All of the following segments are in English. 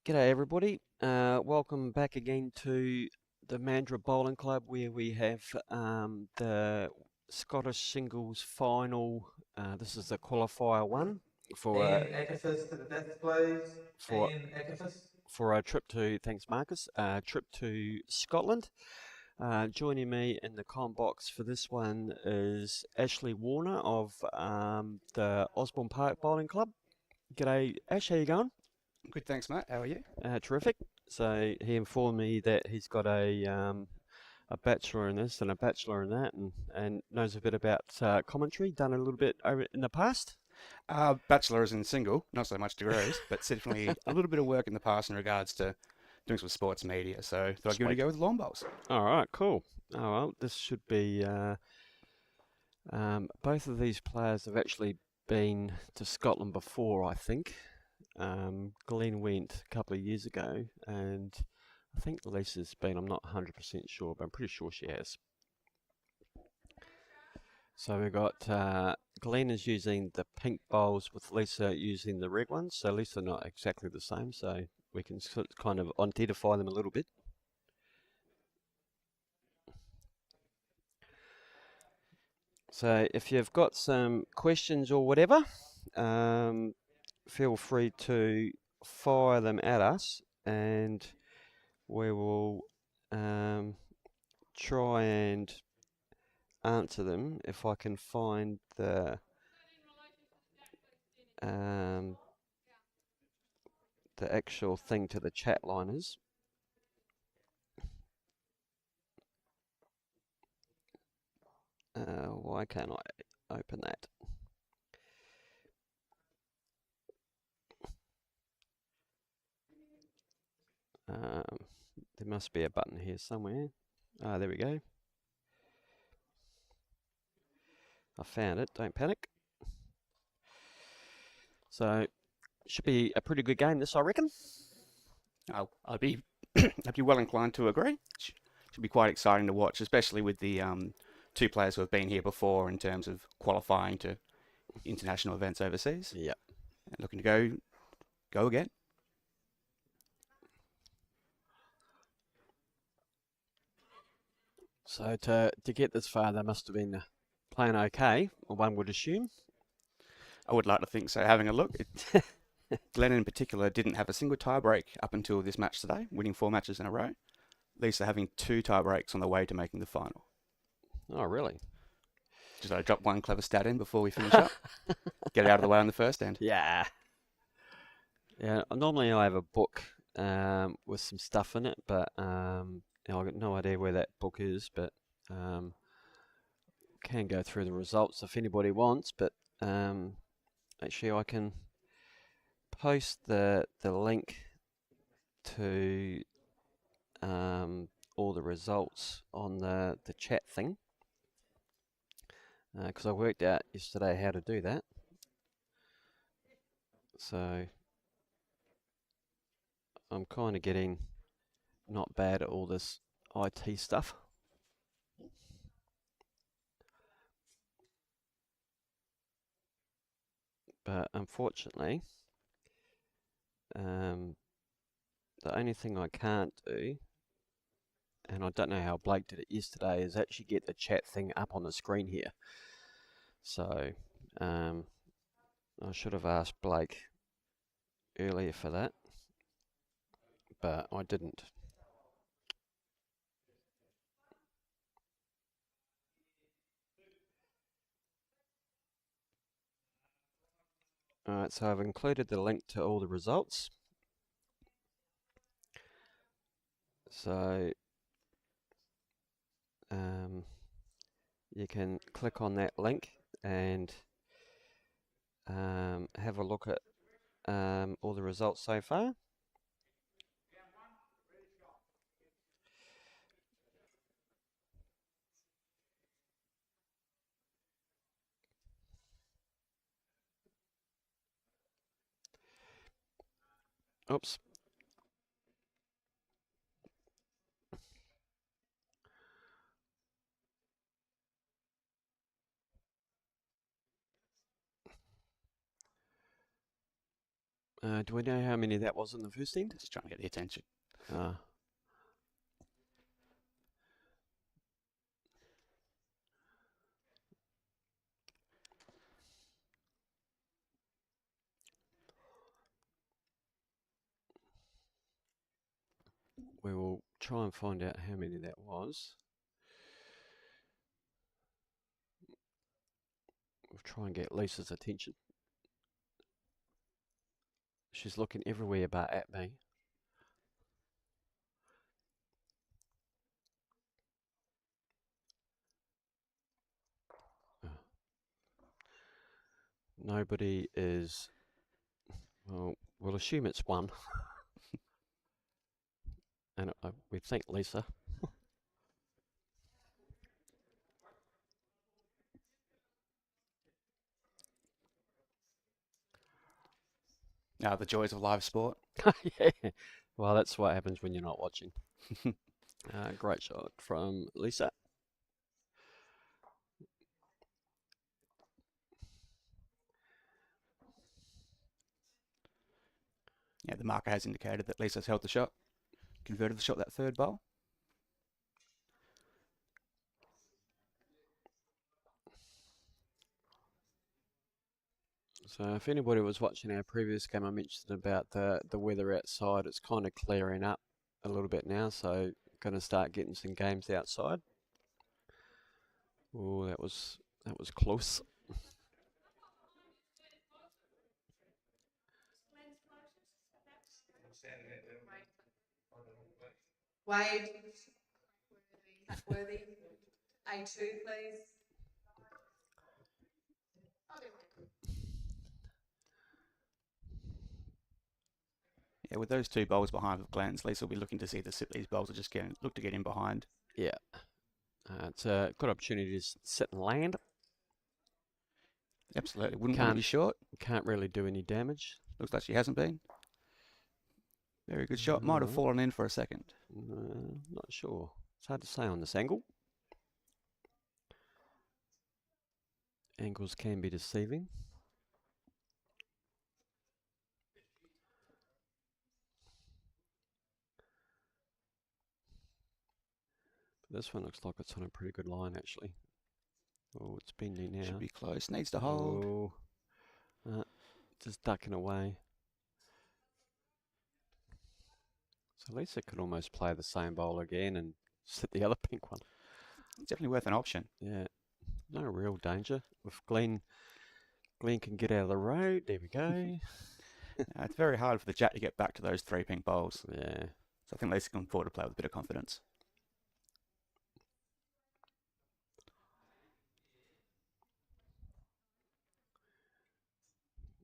G'day everybody. Welcome back again to the Mandurah Bowling Club where we have the Scottish Singles Final. This is the qualifier one for And Ekaphis to the death, please. for And Ekaphis. for a trip to, thanks Marcus, trip to Scotland. Joining me in the comm box for this one is Ashley Warner of the Osborne Park Bowling Club. G'day Ash, how you going? Good, thanks, mate. How are you? Terrific. So he informed me that he's got a bachelor in this and a bachelor in that, and knows a bit about commentary. Done a little bit over in the past. Bachelor's in single, not so much degrees, but definitely a little bit of work in the past in regards to doing some sports media. So thought I'd give it a go with lawn bowls. All right, cool. Oh well, this should be. Both of these players have actually been to Scotland before, I think. Glenn went a couple of years ago, and I think Lisa's been. I'm not 100% sure, but I'm pretty sure she has. So we've got Glenn is using the pink bowls with Lisa using the red ones. So Lisa not exactly the same, so we can kind of identify them a little bit. So if you've got some questions or whatever, feel free to fire them at us, and we will try and answer them if I can find the actual thing to the chat liners. Why can't I open that? There must be a button here somewhere. Ah, there we go. I found it, don't panic. So, should be a pretty good game this, I reckon. I'd be I'd be well inclined to agree. Should be quite exciting to watch, especially with the two players who have been here before in terms of qualifying to international events overseas. Yep. And looking to go again. So to get this far, they must have been playing okay, or one would assume. I would like to think so. Having a look, Glenn in particular didn't have a single tie break up until this match today, winning 4 matches in a row. Lisa having 2 tie breaks on the way to making the final. Oh, really? Just I drop one clever stat in before we finish up. Get it out of the way on the first end. Yeah. Yeah. Normally I have a book with some stuff in it, but I've got no idea where that book is. But can go through the results if anybody wants. But actually, I can post the link to all the results on the chat thing, because I worked out yesterday how to do that. So I'm kind of getting not bad at all this IT stuff. But unfortunately, the only thing I can't do, and I don't know how Blake did it yesterday, is actually get the chat thing up on the screen here. So I should have asked Blake earlier for that, but I didn't. Alright, so I've included the link to all the results. So you can click on that link and have a look at all the results so far. Oops. Do we know how many that was in the first end? Just trying to get the attention. We will try and find out how many that was. We'll try and get Lisa's attention. She's looking everywhere but at me. Nobody is, well, we'll assume it's one. And we think Lisa. Now the joys of live sport. Yeah. Well, that's what happens when you're not watching. Great shot from Lisa. Yeah, the marker has indicated that Lisa's held the shot, converted the shot that third bowl. So if anybody was watching our previous game, I mentioned about the weather outside. It's kind of clearing up a little bit now, so going to start getting some games outside. Oh, that was close. Wade, Worthy, A2, please. Yeah, with those two bowls behind of Glenn's, Lisa will be looking to see the these bowls are just look to get in behind. Yeah. It's a good opportunity to sit and land. Absolutely. Wouldn't want to be short. Can't really do any damage. Looks like she hasn't been. Very good shot. Might have fallen in for a second. Not sure. It's hard to say on this angle. Angles can be deceiving. But this one looks like it's on a pretty good line, actually. Oh, it's bending now. Should be close. Needs to hold. Oh, just ducking away. So Lisa could almost play the same bowl again and sit the other pink one. It's definitely worth an option. Yeah, no real danger. If Glenn can get out of the road, there we go. It's very hard for the Jack to get back to those three pink bowls. Yeah. So I think Lisa can afford to play with a bit of confidence.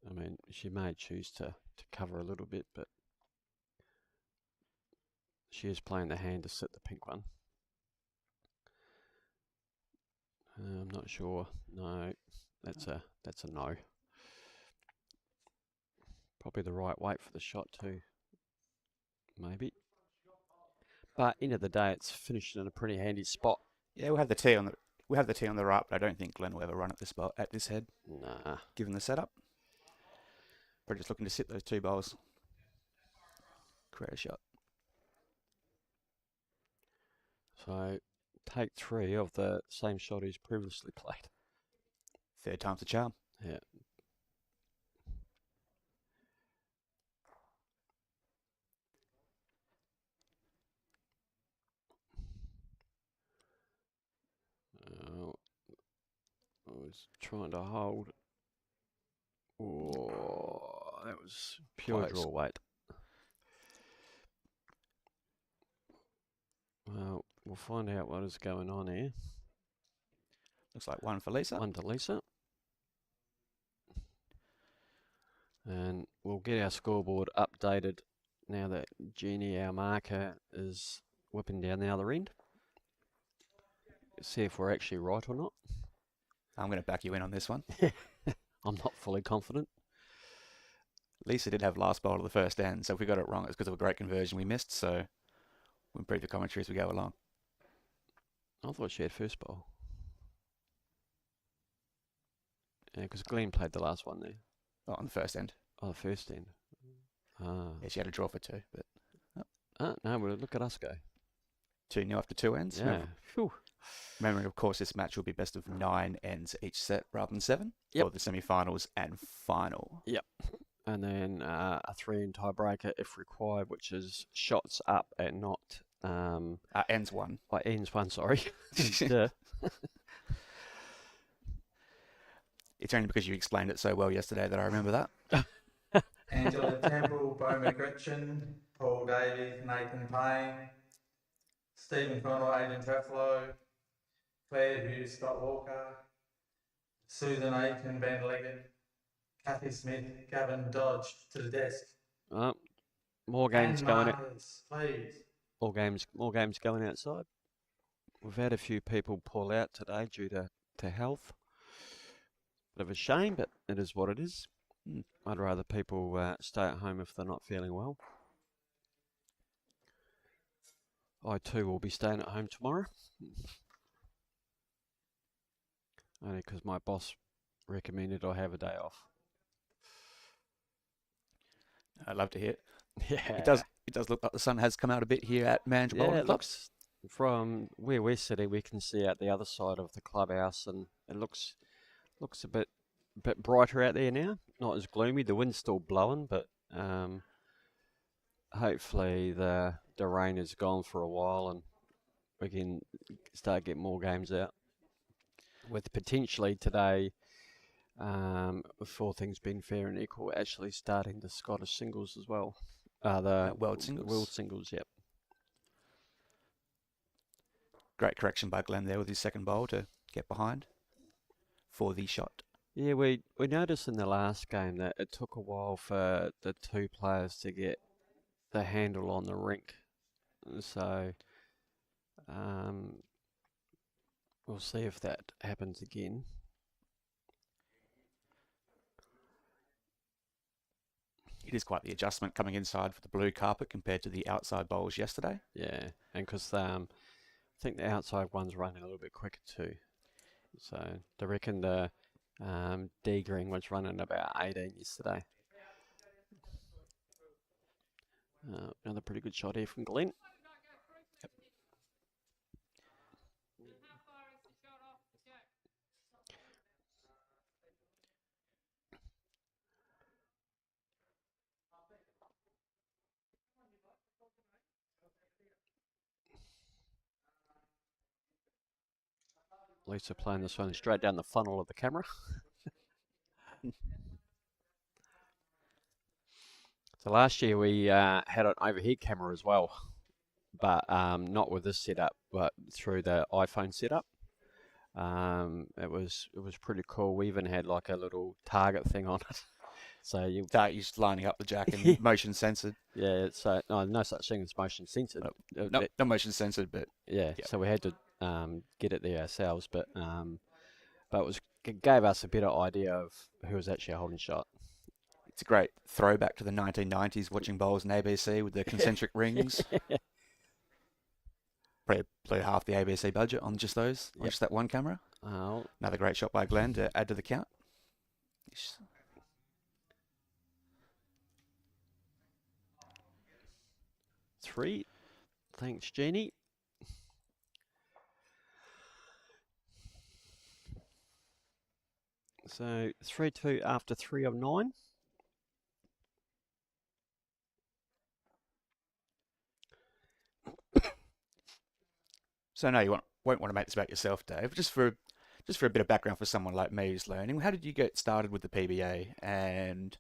I mean, she may choose to cover a little bit, but she is playing the hand to sit the pink one. I'm not sure. No, that's a no. Probably the right weight for the shot too. Maybe. But end of the day, it's finished in a pretty handy spot. Yeah, we have the tee on the right, but I don't think Glenn will ever run at this spot at this head. Nah. Given the setup. We're just looking to sit those two bowls. Create a shot. So take 3 of the same shot he's previously played. Third time's the charm. Yeah. I was trying to hold. Oh, that was pure Close. draw weight. Well, we'll find out what is going on here. Looks like one for Lisa. One to Lisa. And we'll get our scoreboard updated now that Jeannie, our marker, is whipping down the other end. See if we're actually right or not. I'm going to back you in on this one. I'm not fully confident. Lisa did have last bowl of the first end, so if we got it wrong, it's because of a great conversion we missed, so we'll improve the commentary as we go along. I thought she had first bowl. Yeah, because Glenn played the last one there. Oh, on the first end. Oh, the first end. Yeah, she had a draw for 2, but No, well, look at us go. 2-0 after 2 ends. Yeah. Phew. Remembering, of course, this match will be best of 9 ends each set rather than 7 Yep. for the semi-finals and final. And then a 3-in tiebreaker if required, which is shots up and not Ends 1. ends 1. Sorry. Duh. It's only because you explained it so well yesterday that I remember that. Angela Temple, Bo McGretchen, Paul Davies, Nathan Payne, Stephen Connell, Aidan Treflo, Claire Hughes, Scott Walker, Susan Aiken, Ben Leggett, Kathy Smith, Gavin Dodge to the desk. More games And going out. markers, please. More games going outside. We've had a few people pull out today due to health. Bit of a shame, but it is what it is. I'd rather people stay at home if they're not feeling well. I too will be staying at home tomorrow. Only because my boss recommended I have a day off. I'd love to hear it. Yeah. It does look like the sun has come out a bit here at Mandurah Yeah, Bowling it Club. looks, from where we're sitting, we can see out the other side of the clubhouse, and it looks a bit brighter out there now. Not as gloomy. The wind's still blowing, but hopefully the rain is gone for a while and we can start getting more games out. With potentially today, with all things being fair and equal, actually starting the Scottish singles as well. The World singles. World singles, yep. Great correction by Glenn there with his second bowl to get behind for the shot. Yeah, we noticed in the last game that it took a while for the two players to get the handle on the rink. So we'll see if that happens again. It is quite the adjustment coming inside for the blue carpet compared to the outside bowls yesterday. Yeah, and because I think the outside one's running a little bit quicker too. So I reckon the D green was running about 18 yesterday. Another pretty good shot here from Glenn. Yep. Lisa playing this one straight down the funnel of the camera. So last year we had an overhead camera as well, but not with this setup, but through the iPhone setup. It was pretty cool. We even had like a little target thing on it. So you You're just lining up the jack and motion censored. yeah, so no such thing as motion censored. No, not motion censored, but Yeah, Yep. so we had to get it there ourselves, but it gave us a better idea of who was actually holding shot. it's a great throwback to the 1990s watching bowls in ABC with the concentric rings. Probably blew half the ABC budget on just those, on Yep. just that one camera. Oh, Another great shot by Glenn to add to the count. 3. Thanks, Jeannie. So 3-2 after 3 of 9. So no, you won't want to make this about yourself, Dave. Just for a bit of background for someone like me who's learning. How did you get started with the PBA, and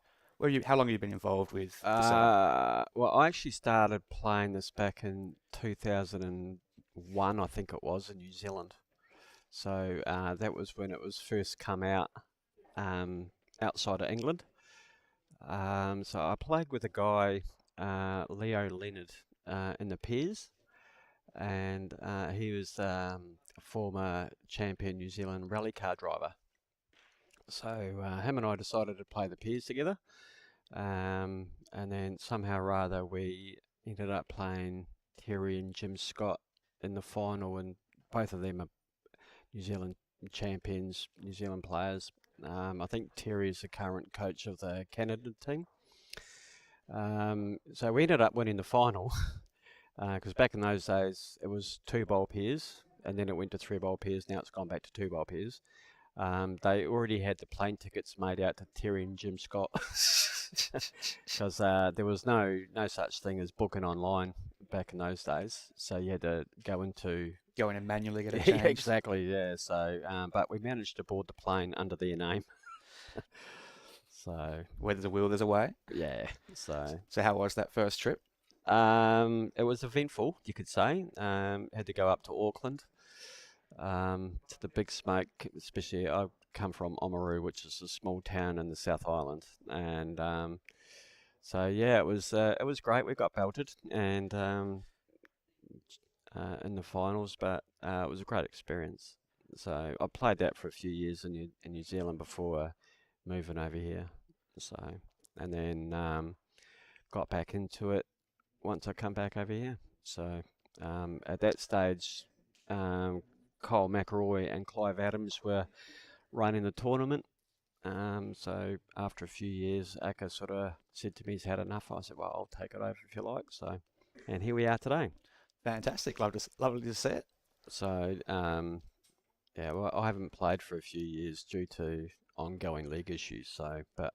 how long have you been involved with the setup? Well, I actually started playing this back in 2001, I think it was, in New Zealand. So that was when it was first come out outside of England. So I played with a guy, Leo Leonard, in the pairs, and he was a former champion New Zealand rally car driver. So him and I decided to play the pairs together, and then somehow or other we ended up playing Terry and Jim Scott in the final, and both of them are New Zealand champions, New Zealand players. I think Terry is the current coach of the Canada team. So we ended up winning the final because back in those days it was 2 bowl pairs and then it went to 3 bowl pairs. Now it's gone back to 2 bowl pairs. They already had the plane tickets made out to Terry and Jim Scott because there was no such thing as booking online back in those days. So you had to go into Go in and manually get it yeah, changed. exactly, yeah. So but we managed to board the plane under their name. So Where there's a will, there's a way. yeah, so So how was that first trip? it was eventful, you could say. Had to go up to Auckland, to the Big Smoke, especially I come from Oamaru, which is a small town in the South Island, and so yeah, it was great. We got belted and in the finals, but it was a great experience. So I played that for a few years in New Zealand before moving over here. So and then got back into it once I come back over here. So at that stage, Kyle McElroy and Clive Adams were running the tournament. So after a few years, Aka sort of said to me he's had enough. I said, well, I'll take it over if you like. So, and here we are today. Fantastic. Lovely to see it. So, yeah, well, I haven't played for a few years due to ongoing league issues. So, but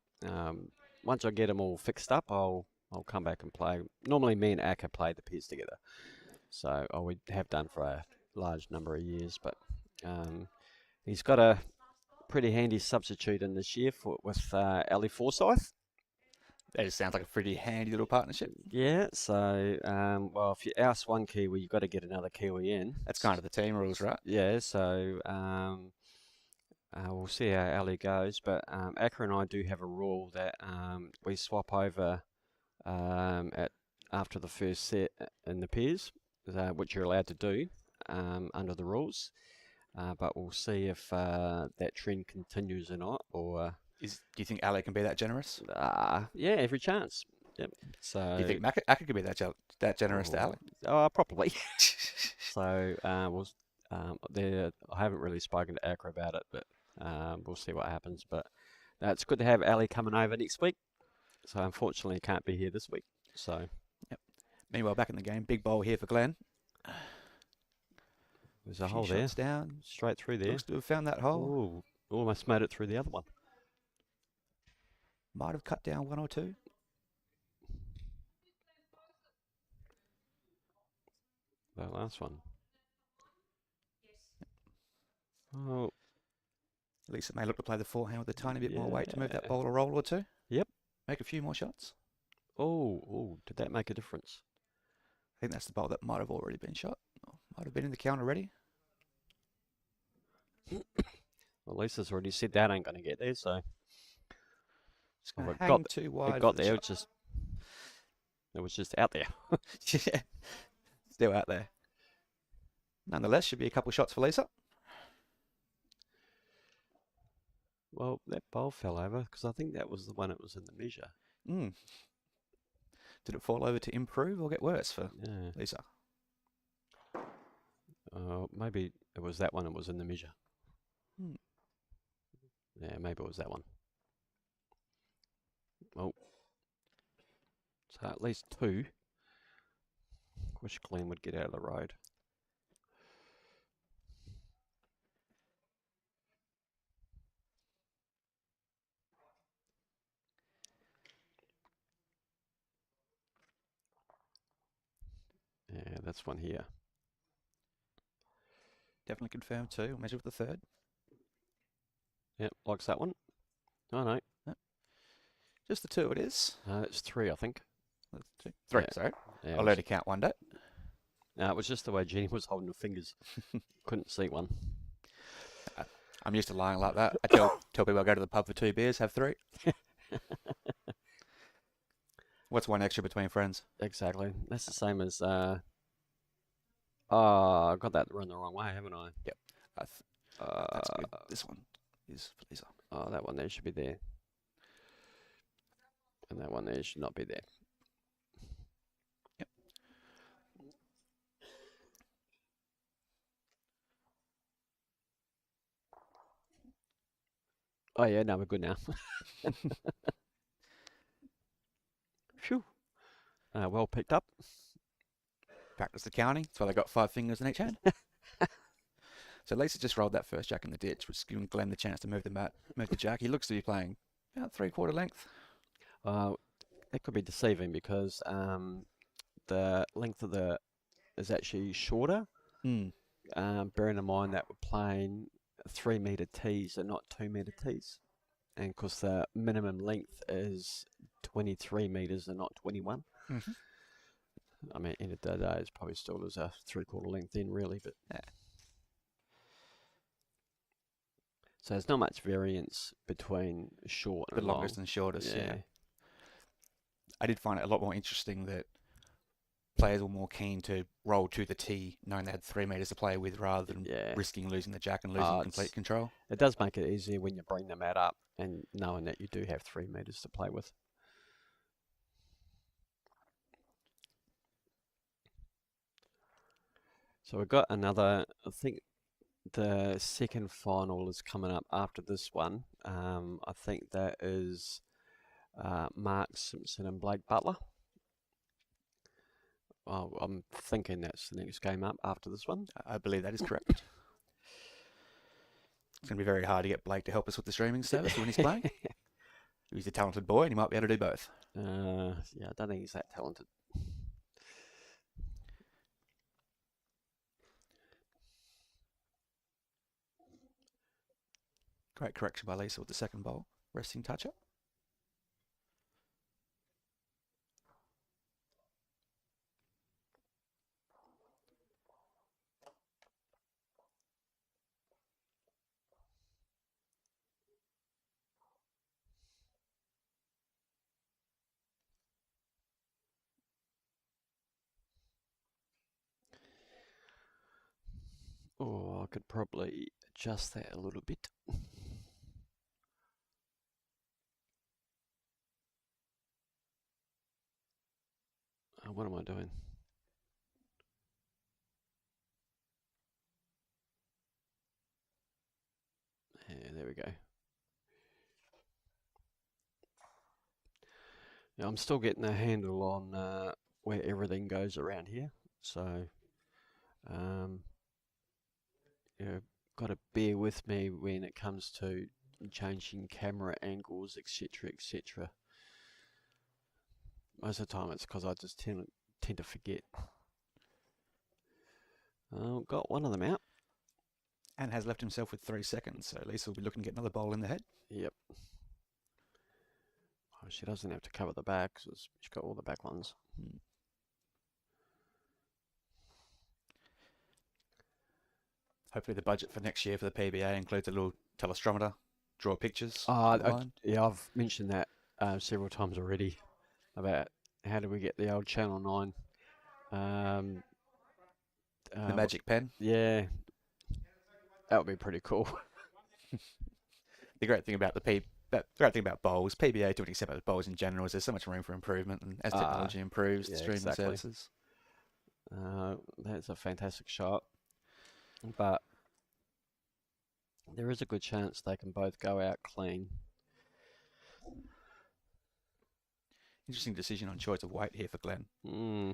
once I get them all fixed up, I'll come back and play. Normally, me and Aka play the pairs together. So, we have done for a large number of years. But he's got a pretty handy substitute in this year with Ali Forsyth. That just sounds like a pretty handy little partnership. Yeah, so, well, if you oust one Kiwi, you've got to get another Kiwi in. That's kind of the team rules, right? Yeah, so we'll see how Ali goes. But Aka and I do have a rule that we swap over after the first set in the pairs, which you're allowed to do under the rules. But we'll see if that trend continues or not, or... Do you think Ali can be that generous? yeah, every chance. Yep. So Do you think Aka could be that generous to Ali? Probably. So I haven't really spoken to Aka about it, but we'll see what happens. But it's good to have Ali coming over next week. So unfortunately, he can't be here this week. So yep. Meanwhile, back in the game, big bowl here for Glenn. There's a hole there. Shots down. Straight through there. Looks to have found that hole. Ooh, almost made it through the other one. Might have cut down one or two. That last one. Oh. At least it may look to play the forehand with a tiny bit more weight to move that bowl a roll or two. Yep. Make a few more shots. Oh, did that make a difference? I think that's the bowl that might have already been shot. Might have been in the count already. Well, Lisa's already said that ain't going to get there, so... It's going to hang too wide. It got there, it was just out there. Yeah, still out there. Nonetheless, should be a couple shots for Lisa. Well, that bowl fell over, because I think that was the one that was in the measure. Did it fall over to improve or get worse for Lisa? Maybe it was that one that was in the measure. Yeah, maybe it was that one. Oh. So at least 2. Wish Glenn would get out of the road. Yeah, that's one here. Definitely confirmed 2. We'll measure with the 3rd. Yep, likes that one. Oh, no. Just the 2 it is. It's 3, I think. That's 2. 3, Yeah. sorry. Yeah, I'll learn to count one day. No, it was just the way Jenny was holding her fingers. Couldn't see one. I'm used to lying like that. I tell people I go to the pub for 2 beers, have 3. What's one extra between friends? Exactly. That's the same as... I got that run the wrong way, haven't I? Yep. That's good. This one is for Lisa. Oh, that one there should be there. And that one there should not be there. Yep. Oh, yeah, no, we're good now. Phew. Well picked up. Practice the counting. That's why they got 5 fingers in each hand. So Lisa just rolled that first jack in the ditch, which is giving Glenn the chance to move the jack. He looks to be playing about 3/4 length. That could be deceiving because the length of the is actually shorter. Bearing in mind that we're playing 3 metre tees and not 2 metre tees, and because the minimum length is 23 metres and not 21. I mean, end of the day, it's probably still is a 3/4 length in, really, but yeah. So there's not much variance between short and The longest and shortest. Yeah. I did find it a lot more interesting that players were more keen to roll to the tee knowing they had 3 metres to play with rather than risking losing the jack and losing complete control. It does make it easier when you bring the mat up and knowing that you do have 3 metres to play with. So we've got another, I think the second final is coming up after this one. I think that is Mark Simpson and Blake Butler. Well, I'm thinking that's the next game up after this one. I believe that is correct. It's going to be very hard to get Blake to help us with the streaming service when he's playing. He's a talented boy and he might be able to do both. Yeah, I don't think he's that talented. Great correction by Lisa with the second bowl. Resting touch-up. Oh, I could probably adjust that a little bit. What am I doing? Yeah, there we go. Now, I'm still getting a handle on where everything goes around here. So, got to bear with me when it comes to changing camera angles, etc., etc. Most of the time it's because I just tend to forget. Got one of them out. And has left himself with 3 seconds, so Lisa will be looking to get another bowl in the head. Yep. Oh, she doesn't have to cover the back, because she's got all the back ones. Hopefully the budget for next year for the PBA includes a little telestrometer, draw pictures. Yeah, I've mentioned that several times already about how do we get the old Channel 9. The magic pen. Yeah, that would be pretty cool. The great thing about bowls, PBA doing accept about bowls in general, is there's so much room for improvement, and as technology improves, the streaming services. That's a fantastic shot, but there is a good chance they can both go out clean. Interesting decision on choice of weight here for Glenn.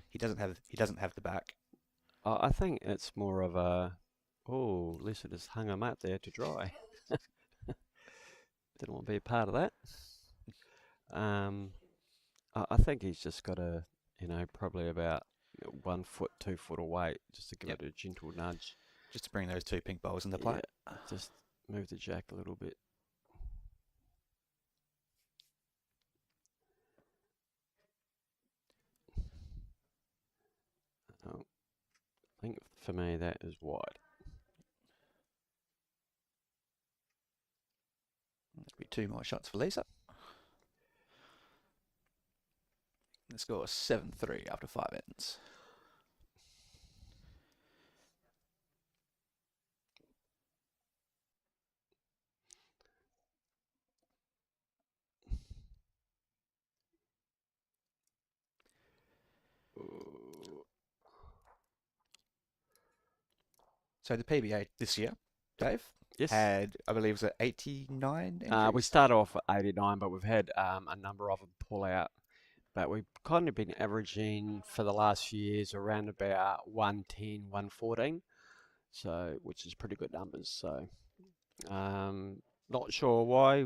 He doesn't have the back. I think it's more of a Lisa just hung him out there to dry. Didn't want to be a part of that. I think he's just got to, probably about 1 foot, 2 foot away, just to give it a gentle nudge. Just to bring those 2 pink bowls into play. Yeah, just move the jack a little bit. I think for me that is wide. That'll be 2 more shots for Lisa. The score is 7-3 after 5 ends. So the PBA this year, Dave, had, I believe, was it 89 entries? We started off at 89, but we've had a number of them pull out but we've kind of been averaging for the last few years around about 110, 114, so which is pretty good numbers. So not sure why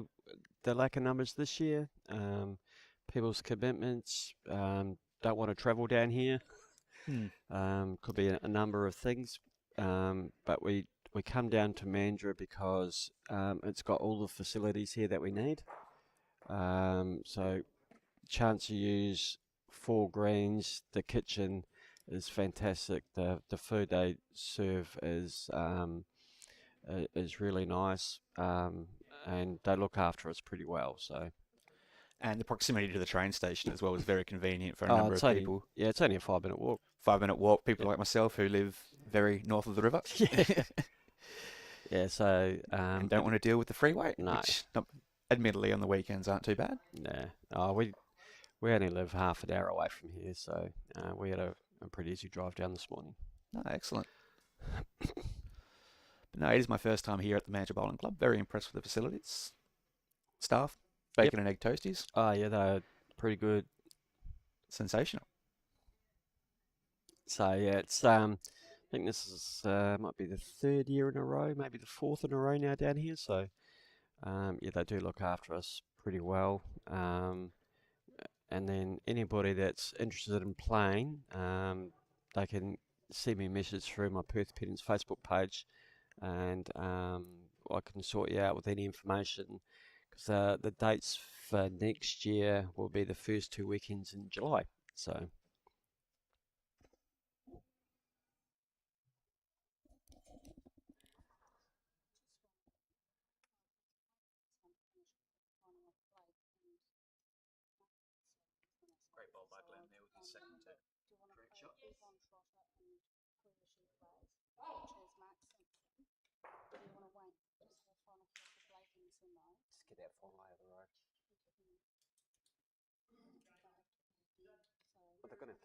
the lack of numbers this year. People's commitments, don't want to travel down here. Could be a number of things, but we come down to Mandurah because it's got all the facilities here that we need. So chance to use 4 greens. The kitchen is fantastic. The food they serve is really nice, and they look after us pretty well. So. And the proximity to the train station as well is very convenient for a number of people. Yeah, it's only a 5-minute walk. 5-minute walk. People like myself who live very north of the river. Yeah, so... and don't want to deal with the freeway, no. which admittedly on the weekends aren't too bad. Yeah. We only live half an hour away from here, so we had a pretty easy drive down this morning. Oh, excellent. But no, it is my first time here at the Mandurah Bowling Club. Very impressed with the facilities. Staff. Bacon and egg toasties. Oh, yeah, they're pretty good. Sensational. So, yeah, it's I think this is might be the 3rd year in a row, maybe the 4th in a row now down here. So, yeah, they do look after us pretty well. And then anybody that's interested in playing, they can send me a message through my Perth Pedants Facebook page, and I can sort you out with any information. Because the dates for next year will be the first 2 weekends in July. So. Great ball by Glenn there with his second correct shot. Just get that final out of the road. But they're going to...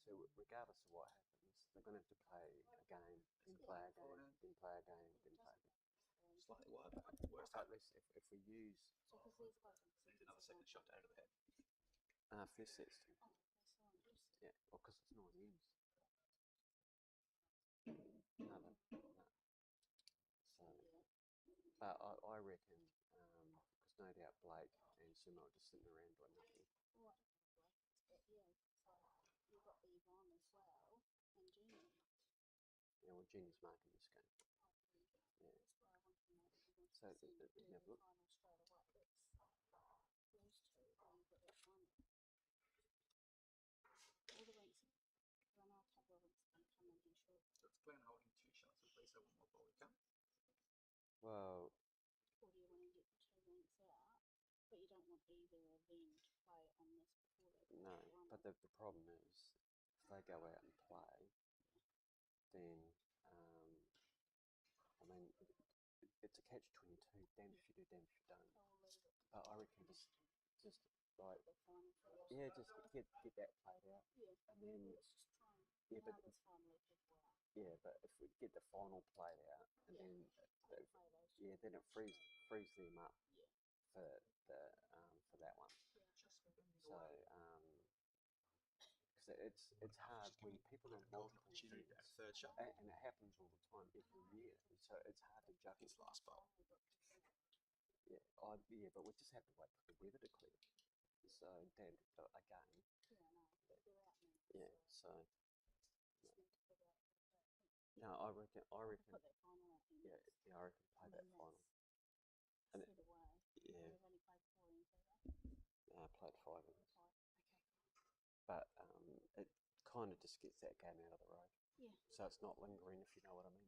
So regardless of what happens, they're going to have to play a game, then play a game, then play a game, then play a game. Slightly wide. Worst At least if we use... another second shot out of the head. First sets. Yeah, well, because it's not ends. No. So, but I reckon, because no doubt Blake and Sumo are just sitting around doing nothing. Yeah, well, Jeannie's marking this game. Yeah. So, never look. So it's Glenn holding 2 shots with Lisa, 1 more ball to come. Well, no, but the problem is, if they go out and play, then, I mean, it's a catch-22, damn if you do, damn if you don't. But I reckon just like, yeah, just get that played out, and then, but if we get the final played out, and then, then it frees them up for that one. So, because it's hard when people are multiple things, Third shot. and it happens all the time every year, and so it's hard to juggle. His last ball. Yeah, but we just have to wait for the weather to clear. So then again. Yeah, so. No, I reckon. Yeah, I reckon play that final. And played 5 innings. But it kind of just gets that game out of the road. Yeah. So it's not lingering, if you know what I mean.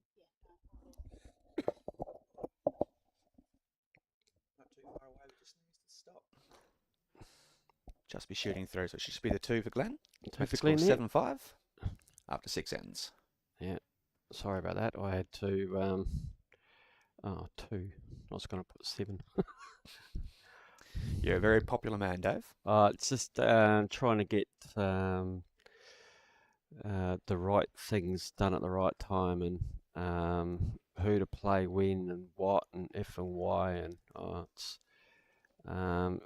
Not too far away, just needs to stop. Just be shooting through, so it should just be the 2 for Glenn. 2 for Glenn, 7-5 after 6 ends. Yeah, sorry about that. I had to, 2. I was going to put 7. You're a very popular man, Dave. It's just trying to get the right things done at the right time, and who to play when and what and if and why, and it's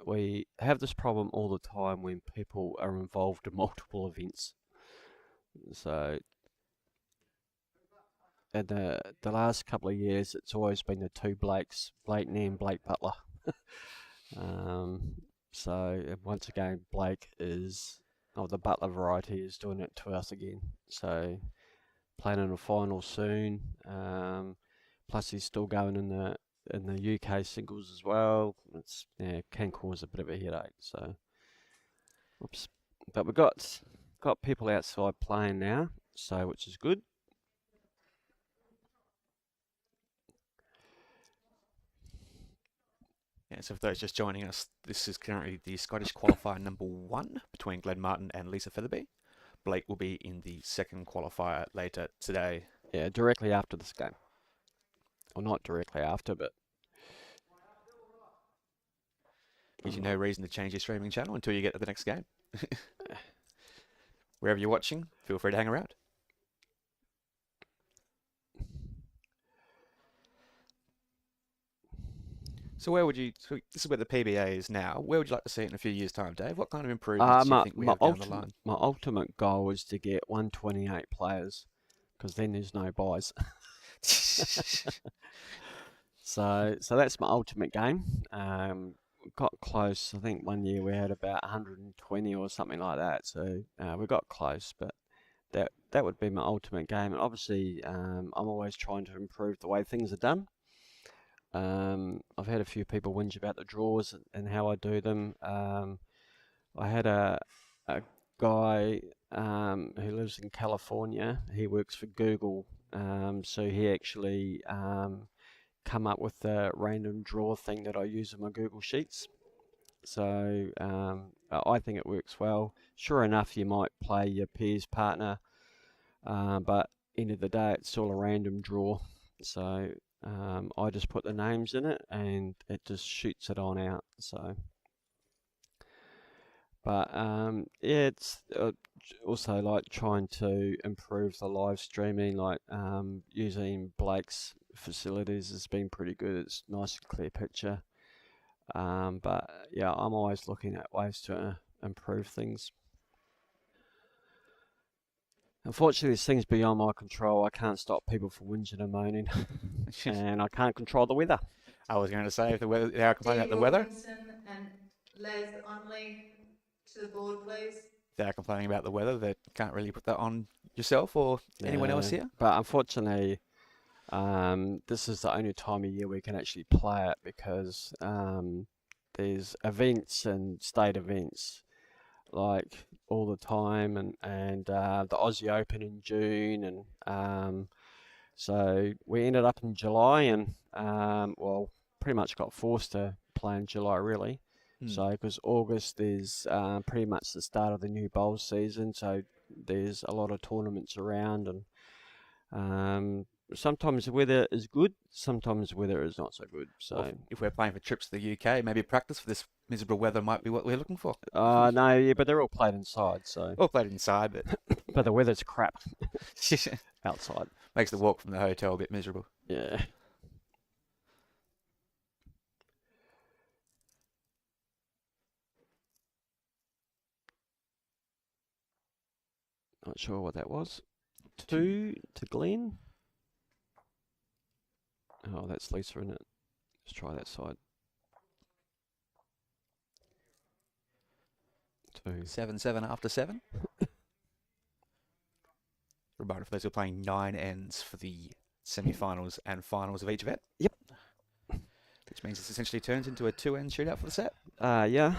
We have this problem all the time when people are involved in multiple events. So in the last couple of years, it's always been the two Blakes, Blake Nee and Blake Butler. So once again, Blake is of the Butler variety, is doing it to us again. So playing in a final soon. Plus he's still going in the UK singles as well. It's can cause a bit of a headache. So, oops. But we've got people outside playing now, so which is good. Yeah, so for those just joining us, this is currently the Scottish qualifier number 1 between Glenn Martin and Lisa Featherby. Blake will be in the second qualifier later today. Yeah, directly after this game. Or not directly after, but Gives you no reason to change your streaming channel until you get to the next game. Wherever you're watching, feel free to hang around. So this is where the PBA is now. Where would you like to see it in a few years' time, Dave? What kind of improvements do you think we have down the line? My ultimate goal is to get 128 players, because then there's no buys. So that's my ultimate game. Got close. I think one year we had about 120 or something like that. So we got close, but that would be my ultimate game. And obviously, I'm always trying to improve the way things are done. I've had a few people whinge about the draws and how I do them. I had a guy who lives in California. He works for Google, so he actually come up with the random draw thing that I use in my Google Sheets. So I think it works well. Sure enough, you might play your peers partner, but end of the day, it's all a random draw. So I just put the names in it and it just shoots it on out. So, but yeah, it's also like trying to improve the live streaming, like using Blake's facilities has been pretty good. It's nice and clear picture. But yeah, I'm always looking at ways to improve things. Unfortunately, there's things beyond my control. I can't stop people from whinging and moaning, and I can't control the weather. I was going to say, if the weather, they are complaining about the weather. And Les Onley to the board, please. They are complaining about the weather. They can't really put that on yourself or anyone else here. But unfortunately, this is the only time of year we can actually play it, because there's events and state events like all the time, and the Aussie Open in June, and so we ended up in July, and well, pretty much got forced to play in July really. So because August is pretty much the start of the new bowl season, so there's a lot of tournaments around, and sometimes the weather is good, sometimes the weather is not so good. So well, if we're playing for trips to the UK, maybe practice for this miserable weather might be what we're looking for. No, yeah, but they're all played inside, so all played inside, but but the weather's crap outside. Makes the walk from the hotel a bit miserable. Yeah. Not sure what that was. 2 to Glenn. Oh, that's Lisa, isn't it? Let's try that side. 2. 7-7 after 7. Reminder for those who are playing 9 ends for the semi-finals and finals of each event. Yep. Which means this essentially turns into a 2-end shootout for the set. Yeah.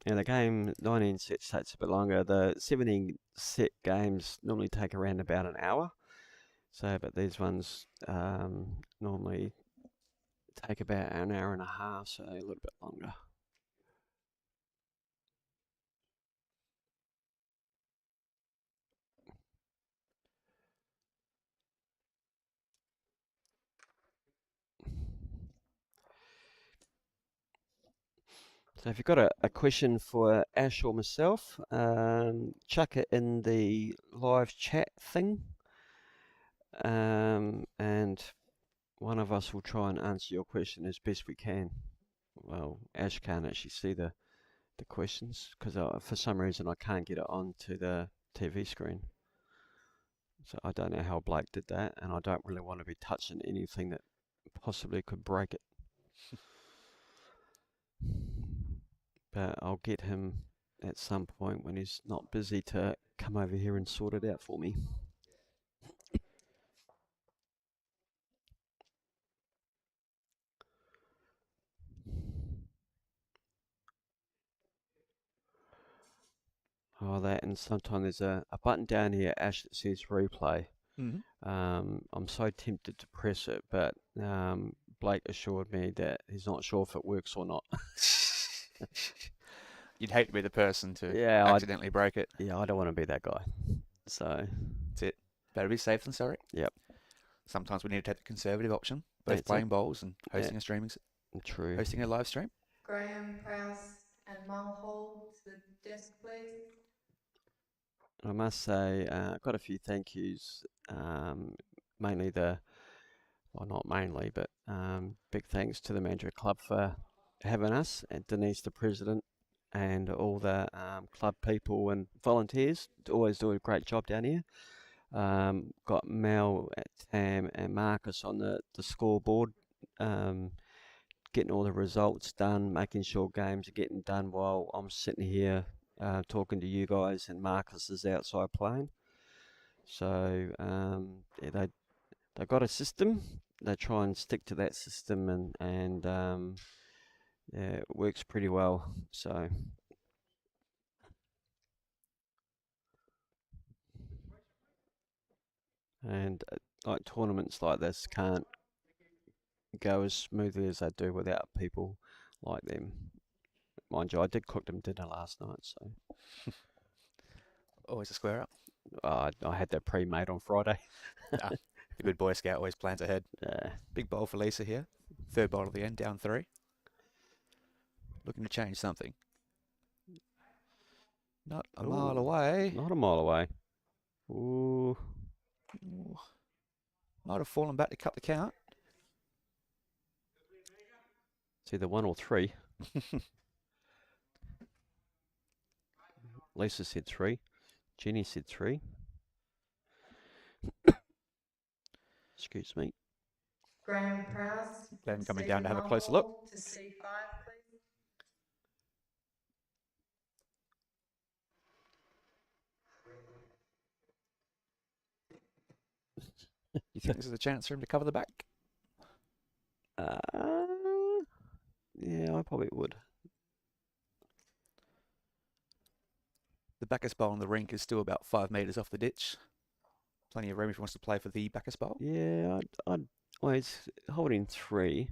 Yeah, the game 19 sets takes a bit longer. The 17 set games normally take around about an hour. So, but these ones normally take about an hour and a half, so a little bit longer. So if you've got a question for Ash or myself, chuck it in the live chat thing, and one of us will try and answer your question as best we can. Well, Ash can't actually see the questions because for some reason I can't get it onto the TV screen. So I don't know how Blake did that, and I don't really want to be touching anything that possibly could break it. But I'll get him at some point when he's not busy to come over here and sort it out for me. Oh, that, and sometimes there's a button down here, Ash, that says replay. I'm so tempted to press it, but Blake assured me that he's not sure if it works or not. You'd hate to be the person to Yeah, accidentally break it. Yeah, I don't want to be that guy. So That's it. Better be safe than sorry. Yep. Sometimes we need to take the conservative option, both That's playing it. bowls and hosting a streaming, True. hosting a live stream. Graham, Prowse and Mulhall to the desk, please. I must say, I've got a few thank yous. Mainly well, not mainly, but big thanks to the Mandurah Club for having us, and Denise, the president, and all the club people and volunteers. Always do a great job down here. Got Mel, Tam, and Marcus on the scoreboard, getting all the results done, making sure games are getting done while I'm sitting here talking to you guys, and Marcus is outside playing. So yeah, they got a system. They try and stick to that system, and yeah, it works pretty well. So. And like tournaments like this can't go as smoothly as they do without people like them. Mind you, I did cook them dinner last night, so Always a square up. I had that pre-made on Friday. The good Boy Scout always plans ahead. Big bowl for Lisa here. Third bowl of the end, down 3. Looking to change something. Not a mile away. Not a mile away. Ooh. Might have fallen back to cut the count. It's either 1 or 3. Lisa said 3. Jenny said 3. Excuse me. Graham, Prowse. Glenn coming down to have a closer look. To C5, please. You think this is a chance for him to cover the back? Yeah, I probably would. The backest bowl on the rink is still about 5 metres off the ditch. Plenty of room if he wants to play for the backest bowl. Yeah, well, he's holding 3.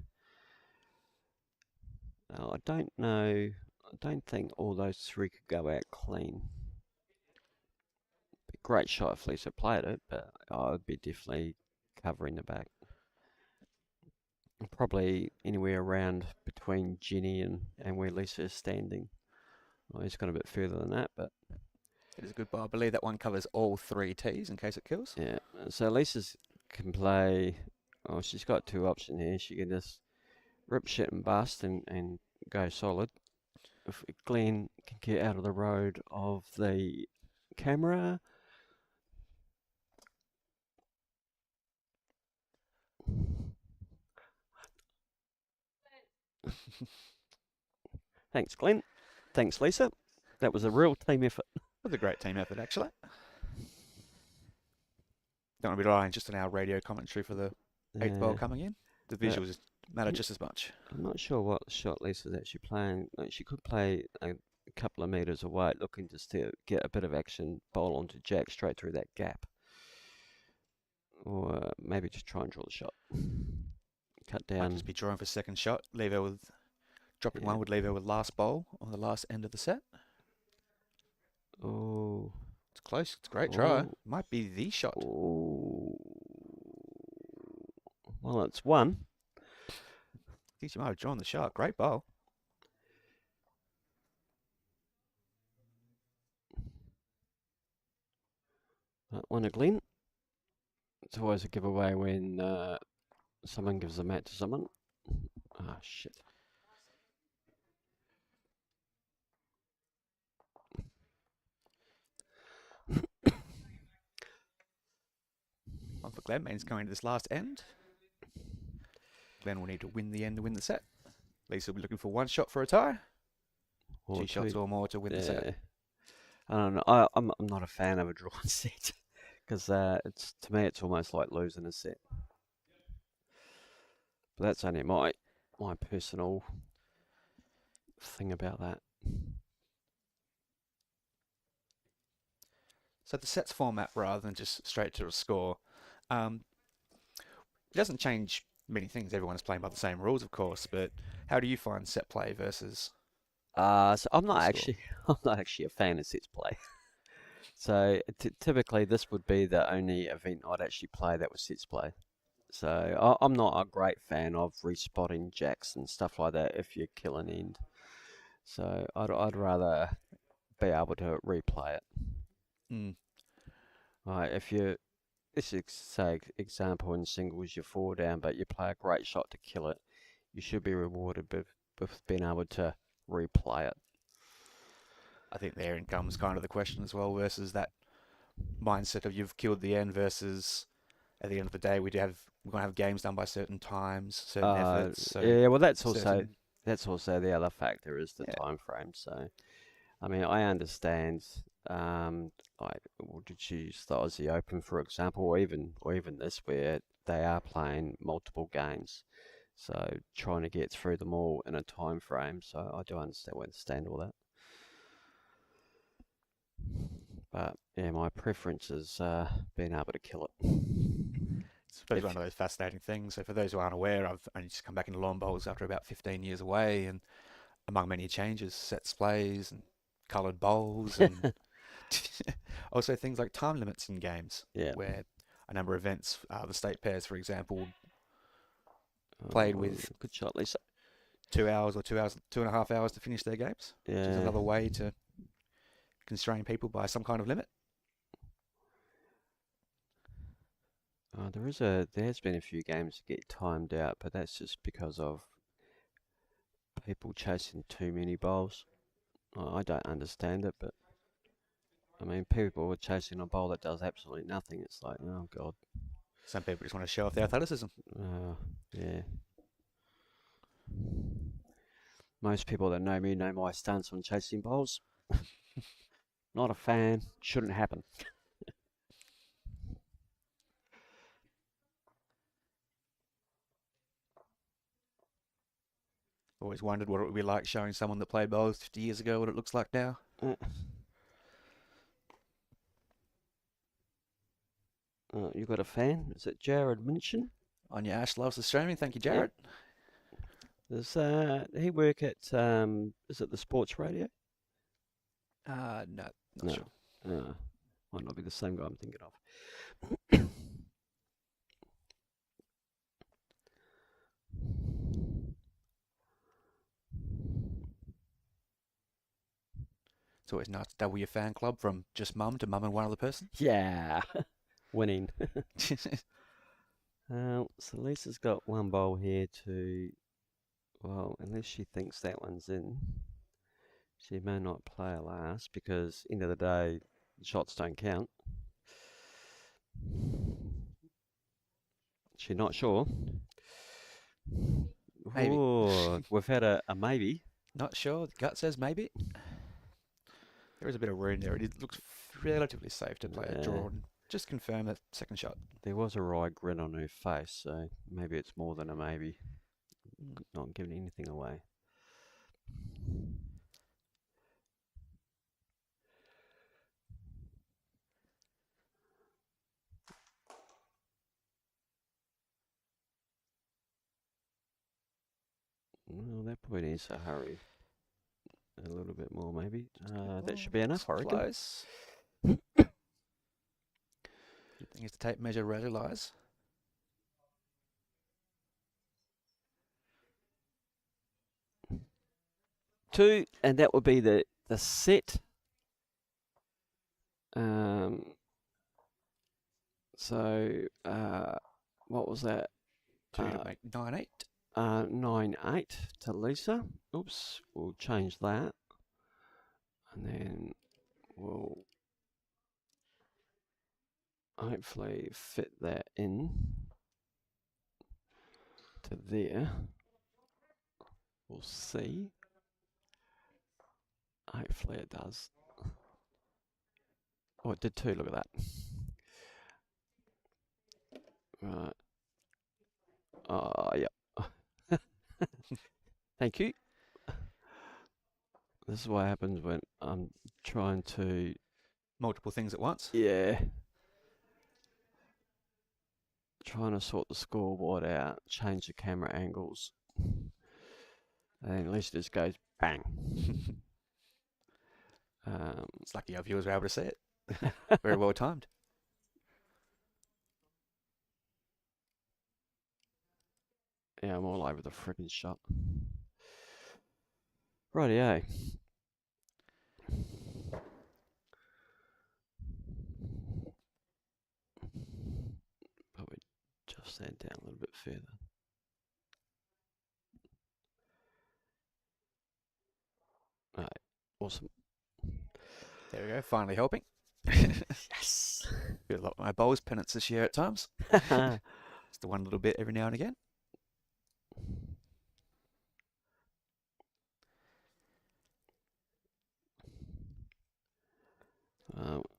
I don't know. I don't think all those 3 could go out clean. Be a great shot if Lisa played it, but I would be definitely covering the back. Probably anywhere around between Jenny and where Lisa is standing. Well, he's gone a bit further than that, but It is a good bowl. I believe that one covers all 3 tees in case it kills. yeah. So Lisa can play. Oh, she's got 2 options here. She can just rip shit and bust and go solid. If Glenn can get out of the road of the camera. Thanks, Glenn. Thanks, Lisa. That was a real team effort. It was a great team effort, actually. Don't want to be relying just on our radio commentary for the 8th bowl coming in. The visuals matter just as much. I'm not sure what shot Lisa's actually playing. Like, she could play a couple of metres away, looking to get a bit of action, bowl onto Jack straight through that gap. Or maybe just try and draw the shot. Cut down. Might just be drawing for second shot. Leave her with dropping one would leave her with last bowl on the last end of the set. Oh. It's close. It's a great try. Might be the shot. Oh. Well, it's 1. I think she might have drawn the shot. Great bowl. That one a Glenn. It's always a giveaway when Someone gives the mat to someone. Ah, shit. One for Glenn means going to this last end. Glenn will need to win the end to win the set. Lisa will be looking for one shot for a tie. Or 2 shots two. or more to win the set. Yeah. I don't know. I'm not a fan of a drawn set because it's to me it's almost like losing a set. But that's only my personal thing about that. So the sets format rather than just straight to a score, it doesn't change many things. Everyone's playing by the same rules, of course. But how do you find set play versus? So I'm not Score. actually I'm not actually a fan of sets play. So typically this would be the only event I'd actually play that was sets play. So I'm not a great fan of respotting jacks and stuff like that if you kill an end. So I'd rather be able to replay it. Mm. Right, if you this is say example in singles you're 4 down but you play a great shot to kill it, you should be rewarded with being able to replay it. I think therein comes kind of the question as well versus that mindset of you've killed the end versus at the end of the day we're going to have games done by certain times, certain efforts. So yeah, well that's certain... also the other factor is the Yeah. time frame. So I mean I understand like did you use the Aussie Open for example or even this where they are playing multiple games. So trying to get through them all in a time frame. So I do understand all that. But yeah, my preference is being able to kill it. I suppose one of those fascinating things. So for those who aren't aware, I've only just come back into lawn bowls after about 15 years away, and among many changes, sets plays and coloured bowls, and also things like time limits in games, Yeah. where a number of events, the state pairs, for example, played with good shot, Lisa. 2 hours or 2.5 hours to finish their games, which is Yeah. another way to constrain people by some kind of limit. There has been a few games that get timed out, but that's just because of people chasing too many bowls. I don't understand it, but I mean, people are chasing a bowl that does absolutely nothing. It's like, oh god. Some people just want to show off their athleticism. Yeah. Most people that know me know my stance on chasing bowls. Not a fan. Shouldn't happen. Always wondered what it would be like showing someone that played bowls 50 years ago what it looks like now. You got a fan? Is it Jared Minchin? Anya Ash loves the streaming. Thank you, Jared. Yep. Does he work at is it the sports radio? No, not sure. Might not be the same guy I'm thinking of. It's always nice to double your fan club from just mum to mum and one other person. Yeah, winning. So Lisa's got one bowl here to, well, unless she thinks that one's in, she may not play her last because end of the day, shots don't count. She's not sure. Maybe. Ooh, we've had a maybe. Not sure. The gut says maybe. There is a bit of room there. It looks relatively safe to play a draw and just confirm that second shot. There was a wry grin on her face, so maybe it's more than a maybe. Not giving anything away. Well, that probably needs to hurry a little bit more, maybe. That should be enough, I reckon. Close. Good thing is the tape measure relies. 2, and that would be the set. So what was that? 2 Uh, to make 9-8. 9-8 to Lisa. Oops, we'll change that. And then we'll hopefully fit that in to there. We'll see. Hopefully it does. Oh, it did too, look at that. Right. Oh, yep. Thank you. This is what happens when I'm trying to... Multiple things at once. Yeah. Trying to sort the scoreboard out, change the camera angles. And at least it just goes bang. It's lucky our viewers were able to see it. Very well timed. Yeah, I'm all over the friggin' shot. Rightio. Probably just that down a little bit further. Alright, awesome. There we go, finally helping. Yes! Feel like my bowls penance this year at times. Just the one little bit every now and again.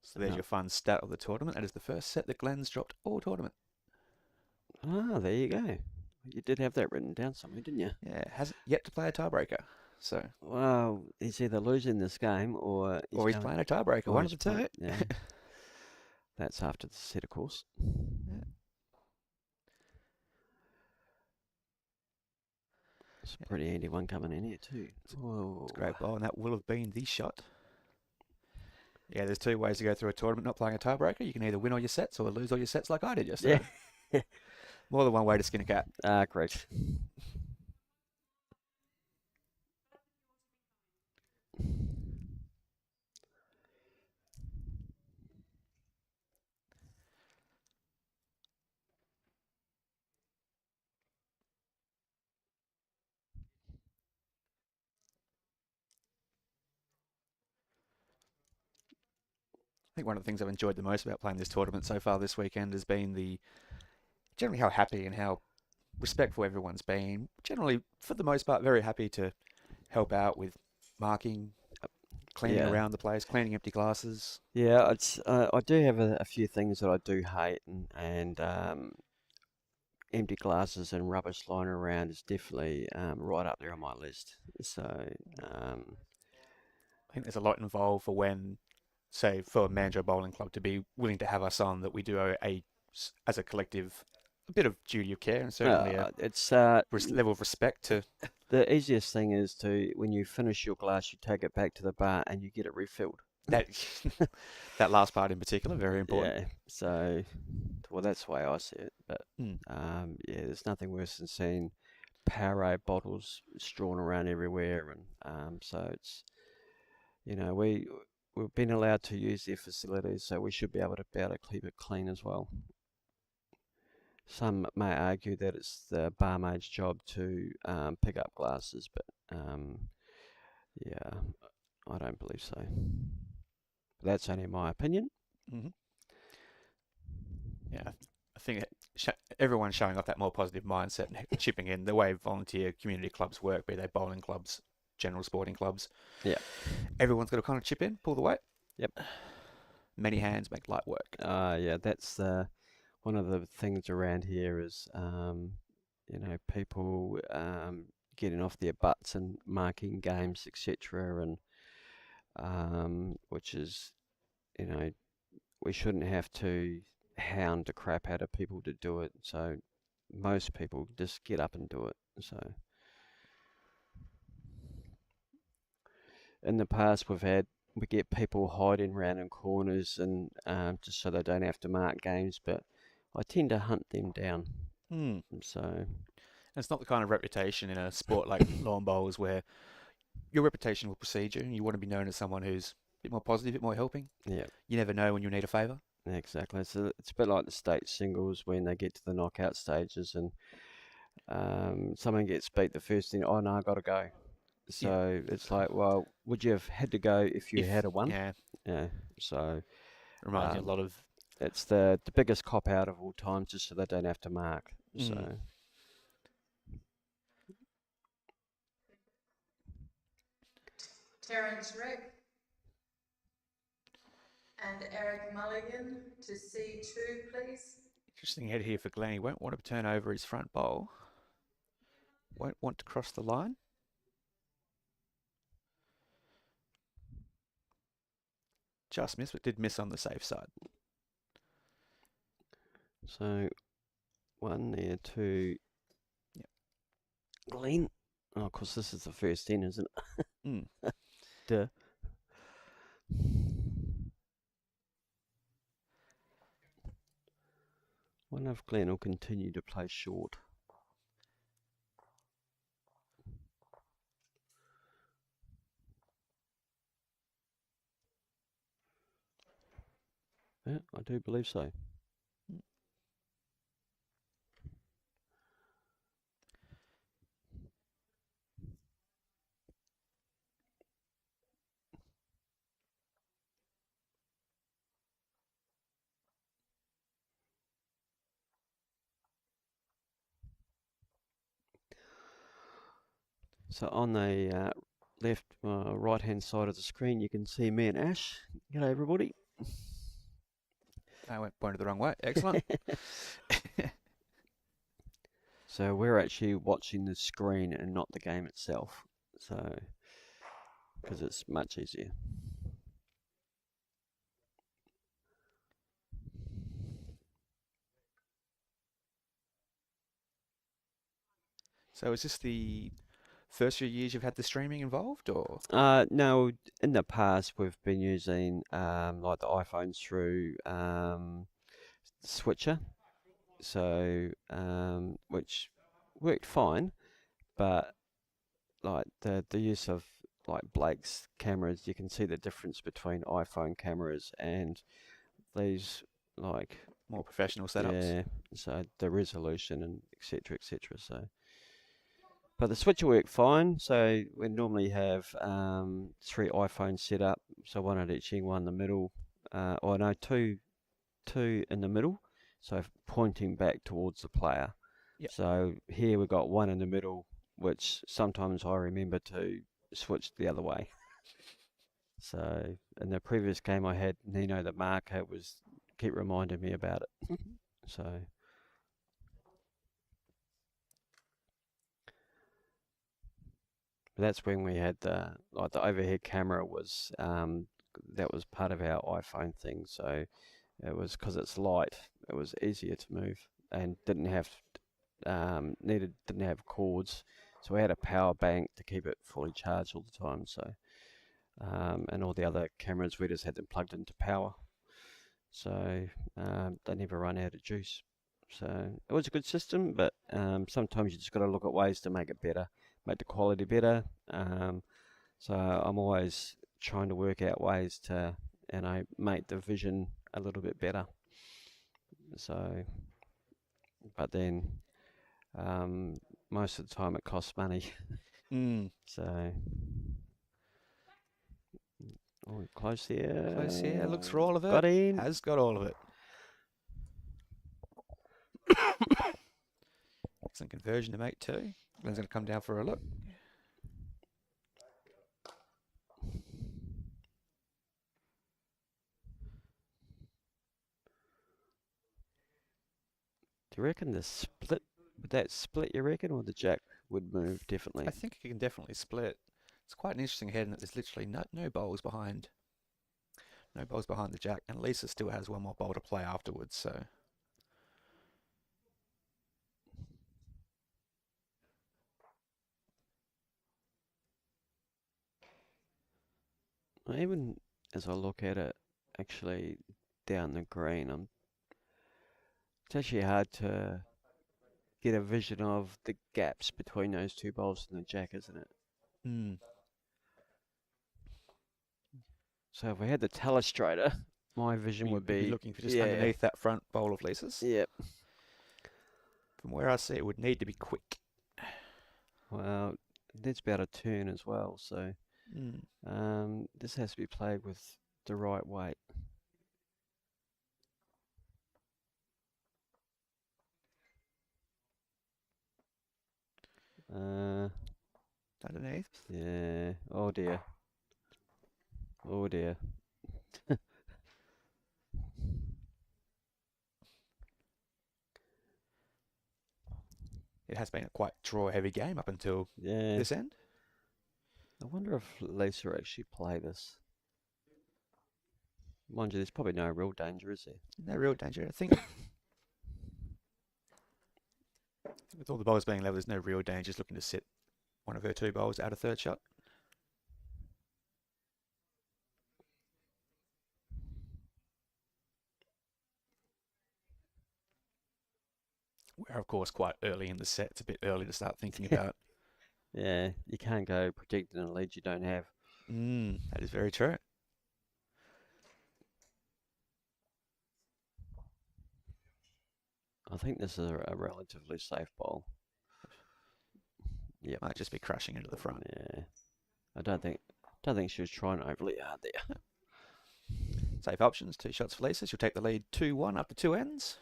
So there's your fun stat of the tournament. That is the first set that Glenn's dropped all tournament. There you go. You did have that written down somewhere, didn't you? Yeah, hasn't yet to play a tiebreaker. So, Well, he's either losing this game or he's playing a tiebreaker. or One of he's the two. playing- Yeah. That's after the set, of course. Yeah. It's a pretty handy one coming in here too. Whoa. It's a great bowl, and that will have been the shot. Yeah, there's 2 ways to go through a tournament not playing a tiebreaker. You can either win all your sets or lose all your sets like I did yesterday. Yeah. More than one way to skin a cat. Great. I think one of the things I've enjoyed the most about playing this tournament so far this weekend has been generally how happy and how respectful everyone's been. Generally, for the most part, very happy to help out with marking, cleaning Yeah. around the place, cleaning empty glasses. Yeah, it's I do have a few things that I do hate, and empty glasses and rubbish lying around is definitely right up there on my list. So I think there's a lot involved for when, say, for Mandurah Bowling Club to be willing to have us on, that we do as a collective, a bit of duty of care and certainly a it's level of respect to. the easiest thing is to, when you finish your glass, you take it back to the bar and you get it refilled. That that last part in particular, very important. Yeah. So, well, that's the way I see it. But Mm. yeah, there's nothing worse than seeing Powerade bottles strewn around everywhere, and so it's, we've been allowed to use their facilities, so we should be able to keep it clean as well. Some may argue that it's the barmaid's job to pick up glasses, but yeah, I don't believe so. But that's only my opinion. Mm-hmm. Yeah, I think everyone's showing off that more positive mindset and chipping in the way volunteer community clubs work, be they bowling clubs, general sporting clubs. Yeah. Everyone's got to kind of chip in, pull the weight. Yep. Many hands make light work. Yeah, that's one of the things around here is, people getting off their butts and marking games, etc., and which is, we shouldn't have to hound the crap out of people to do it. So most people just get up and do it. So in the past, we get people hiding around in corners and just so they don't have to mark games, but I tend to hunt them down. So it's not the kind of reputation in a sport like lawn bowls where your reputation will precede you and you want to be known as someone who's a bit more positive, a bit more helping. yeah, You never know when you need a favour. exactly. So it's a bit like the state singles when they get to the knockout stages, and someone gets beat the first thing, oh no, I got to go. So it's like, well, would you have had to go if you had a won? Yeah, Yeah. So reminds me a lot of. it's the biggest cop out of all time, just so they don't have to mark. So Terence Rick and Eric Mulligan to C2, please. Interesting head here for Glenn. He won't want to turn over his front bowl. Won't want to cross the line. Just missed, but did miss on the safe side. So 1 there, 2. Yep. Glenn. Oh, of course, this is the first in, isn't it? Duh. Wonder if Glenn will continue to play short. Yeah, I do believe so. So on the left, right-hand side of the screen, you can see me and Ash. G'day, everybody. I went pointed the wrong way. Excellent. So we're actually watching the screen and not the game itself. So, because it's much easier. So is this the first few years you've had the streaming involved, or? No, in the past we've been using like the iPhones through Switcher, so which worked fine, but like the use of like Blake's cameras, you can see the difference between iPhone cameras and these like More professional setups. yeah, so the resolution and etc. etc. So. But the switcher worked fine, so we normally have 3 iPhones set up, so one at each end, one in the middle, two in the middle, so pointing back towards the player. Yep. So here we've got one in the middle, which sometimes I remember to switch the other way. So in the previous game I had Nino the marker keep reminding me about it. So. That's when we had the overhead camera was that was part of our iPhone thing. So it was because it's light, it was easier to move and didn't have cords. So we had a power bank to keep it fully charged all the time. So and all the other cameras we just had them plugged into power. So they never run out of juice. So it was a good system, but sometimes you just got to look at ways to make it better, make the quality better. So I'm always trying to work out ways to, make the vision a little bit better. So, but then most of the time it costs money. So, close here. Close here. Looks for all of it. Got in. Has got all of it. Excellent conversion to make too. Glenn's going to come down for a look. Do you reckon would that split, you reckon, or the jack would move differently? I think it can definitely split. It's quite an interesting head in that there's literally no bowls behind. No bowls behind the jack, and Lisa still has one more bowl to play afterwards, so. Even as I look at it, actually down the green, it's actually hard to get a vision of the gaps between those two bowls and the jack, isn't it? So if we had the telestrator, my vision would be looking for just underneath that front bowl of Lisa's. Yep. From where I see it, would need to be quick. Well, that's about a turn as well, so this has to be played with the right weight. Underneath. Yeah. Oh dear. Oh dear. It has been a quite draw-heavy game up until Yeah. this end. I wonder if Lisa actually play this. Mind you, there's probably no real danger, is there? No real danger. I think with all the bowls being level, there's no real danger. Just looking to sit one of her 2 bowls out of third shot. We're, of course, quite early in the set. It's a bit early to start thinking about. Yeah, you can't go protecting a lead you don't have. That is very true. I think this is a relatively safe bowl. Yep. Might just be crashing into the front. Yeah. I don't think she was trying overly hard there. Safe options, 2 shots for Lisa. She'll take the lead 2-1 after 2 ends.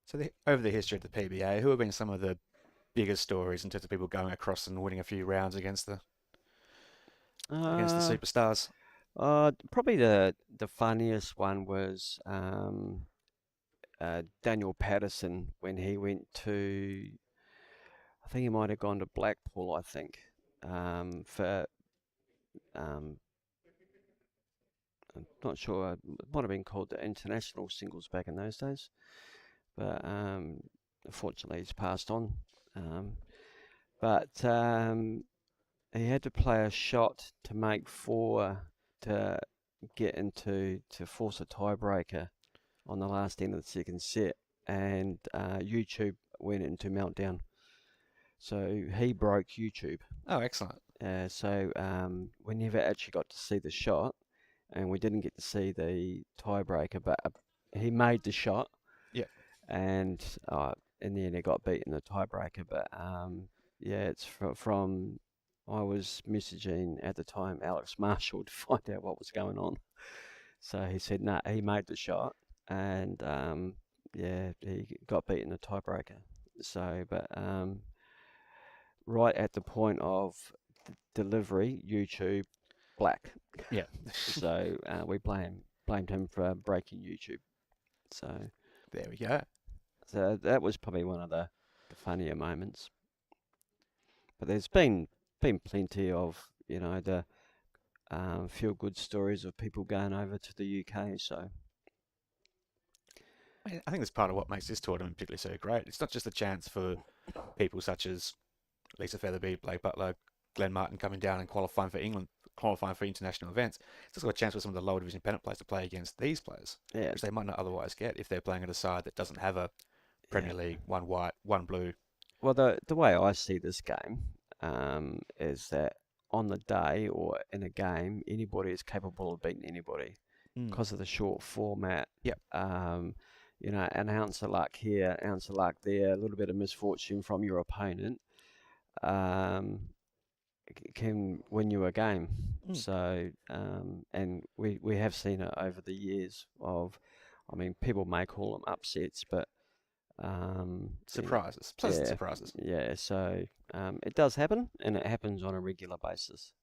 So over the history of the PBA, who have been some of the biggest stories in terms of people going across and winning a few rounds against the superstars? Probably the funniest one was Daniel Patterson when he went to, I think he might have gone to Blackpool, I think, for I'm not sure, it might have been called the international singles back in those days, but unfortunately he's passed on. But he had to play a shot to make 4 to get into, to force a tiebreaker on the last end of the second set, and YouTube went into meltdown. So he broke YouTube. Oh, excellent. So we never actually got to see the shot, and we didn't get to see the tiebreaker, but he made the shot. Yeah. And in the end, he got beaten the tiebreaker. But yeah, it's from I was messaging at the time Alex Marshall to find out what was going on. So he said, "No, he made the shot, and yeah, he got beaten the tiebreaker." So, but right at the point of delivery, YouTube black. Yeah. So we blamed him for breaking YouTube. So there we go. So that was probably one of the funnier moments. But there's been plenty of, the feel good stories of people going over to the UK. So I think that's part of what makes this tournament particularly so great. It's not just a chance for people such as Lisa Featherby, Blake Butler, Glenn Martin coming down and qualifying for England, qualifying for international events. It's also a chance for some of the lower division pennant players to play against these players, which they might not otherwise get if they're playing at a side that doesn't have a Premier League, 1 white, 1 blue. Well, the way I see this game is that on the day or in a game, anybody is capable of beating anybody because of the short format. Yep. An ounce of luck here, an ounce of luck there, a little bit of misfortune from your opponent can win you a game. So, and we have seen it over the years of, people may call them upsets, but surprises, pleasant surprises. Yeah, so it does happen, and it happens on a regular basis.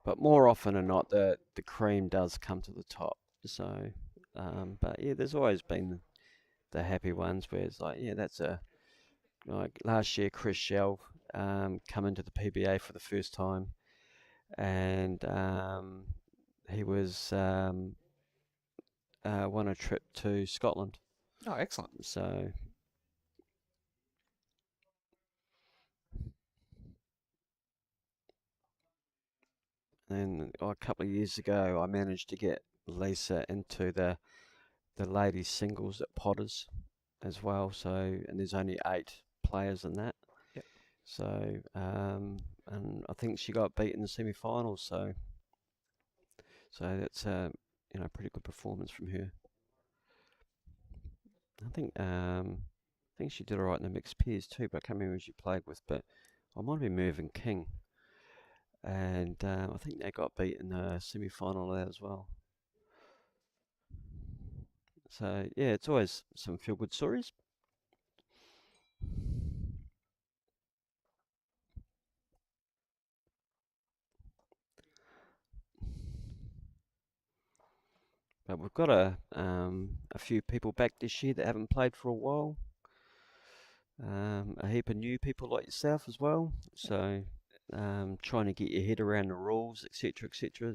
But more often than not, the cream does come to the top. So, but yeah, there's always been the happy ones where it's like, yeah, that's like last year, Chris Shell come into the PBA for the first time, and he was won a trip to Scotland. Oh, excellent. So And a couple of years ago, I managed to get Lisa into the ladies singles at Potters as well. So, and there's only 8 players in that. Yep. So, and I think she got beat in the semi-finals. So that's pretty good performance from her. I think she did all right in the mixed pairs too, but I can't remember who she played with. But I might have been Mervyn King, and I think they got beat in the semi-final of that as well. So yeah, it's always some feel-good stories. But we've got a few people back this year that haven't played for a while. A heap of new people like yourself as well. So trying to get your head around the rules, etc., etc.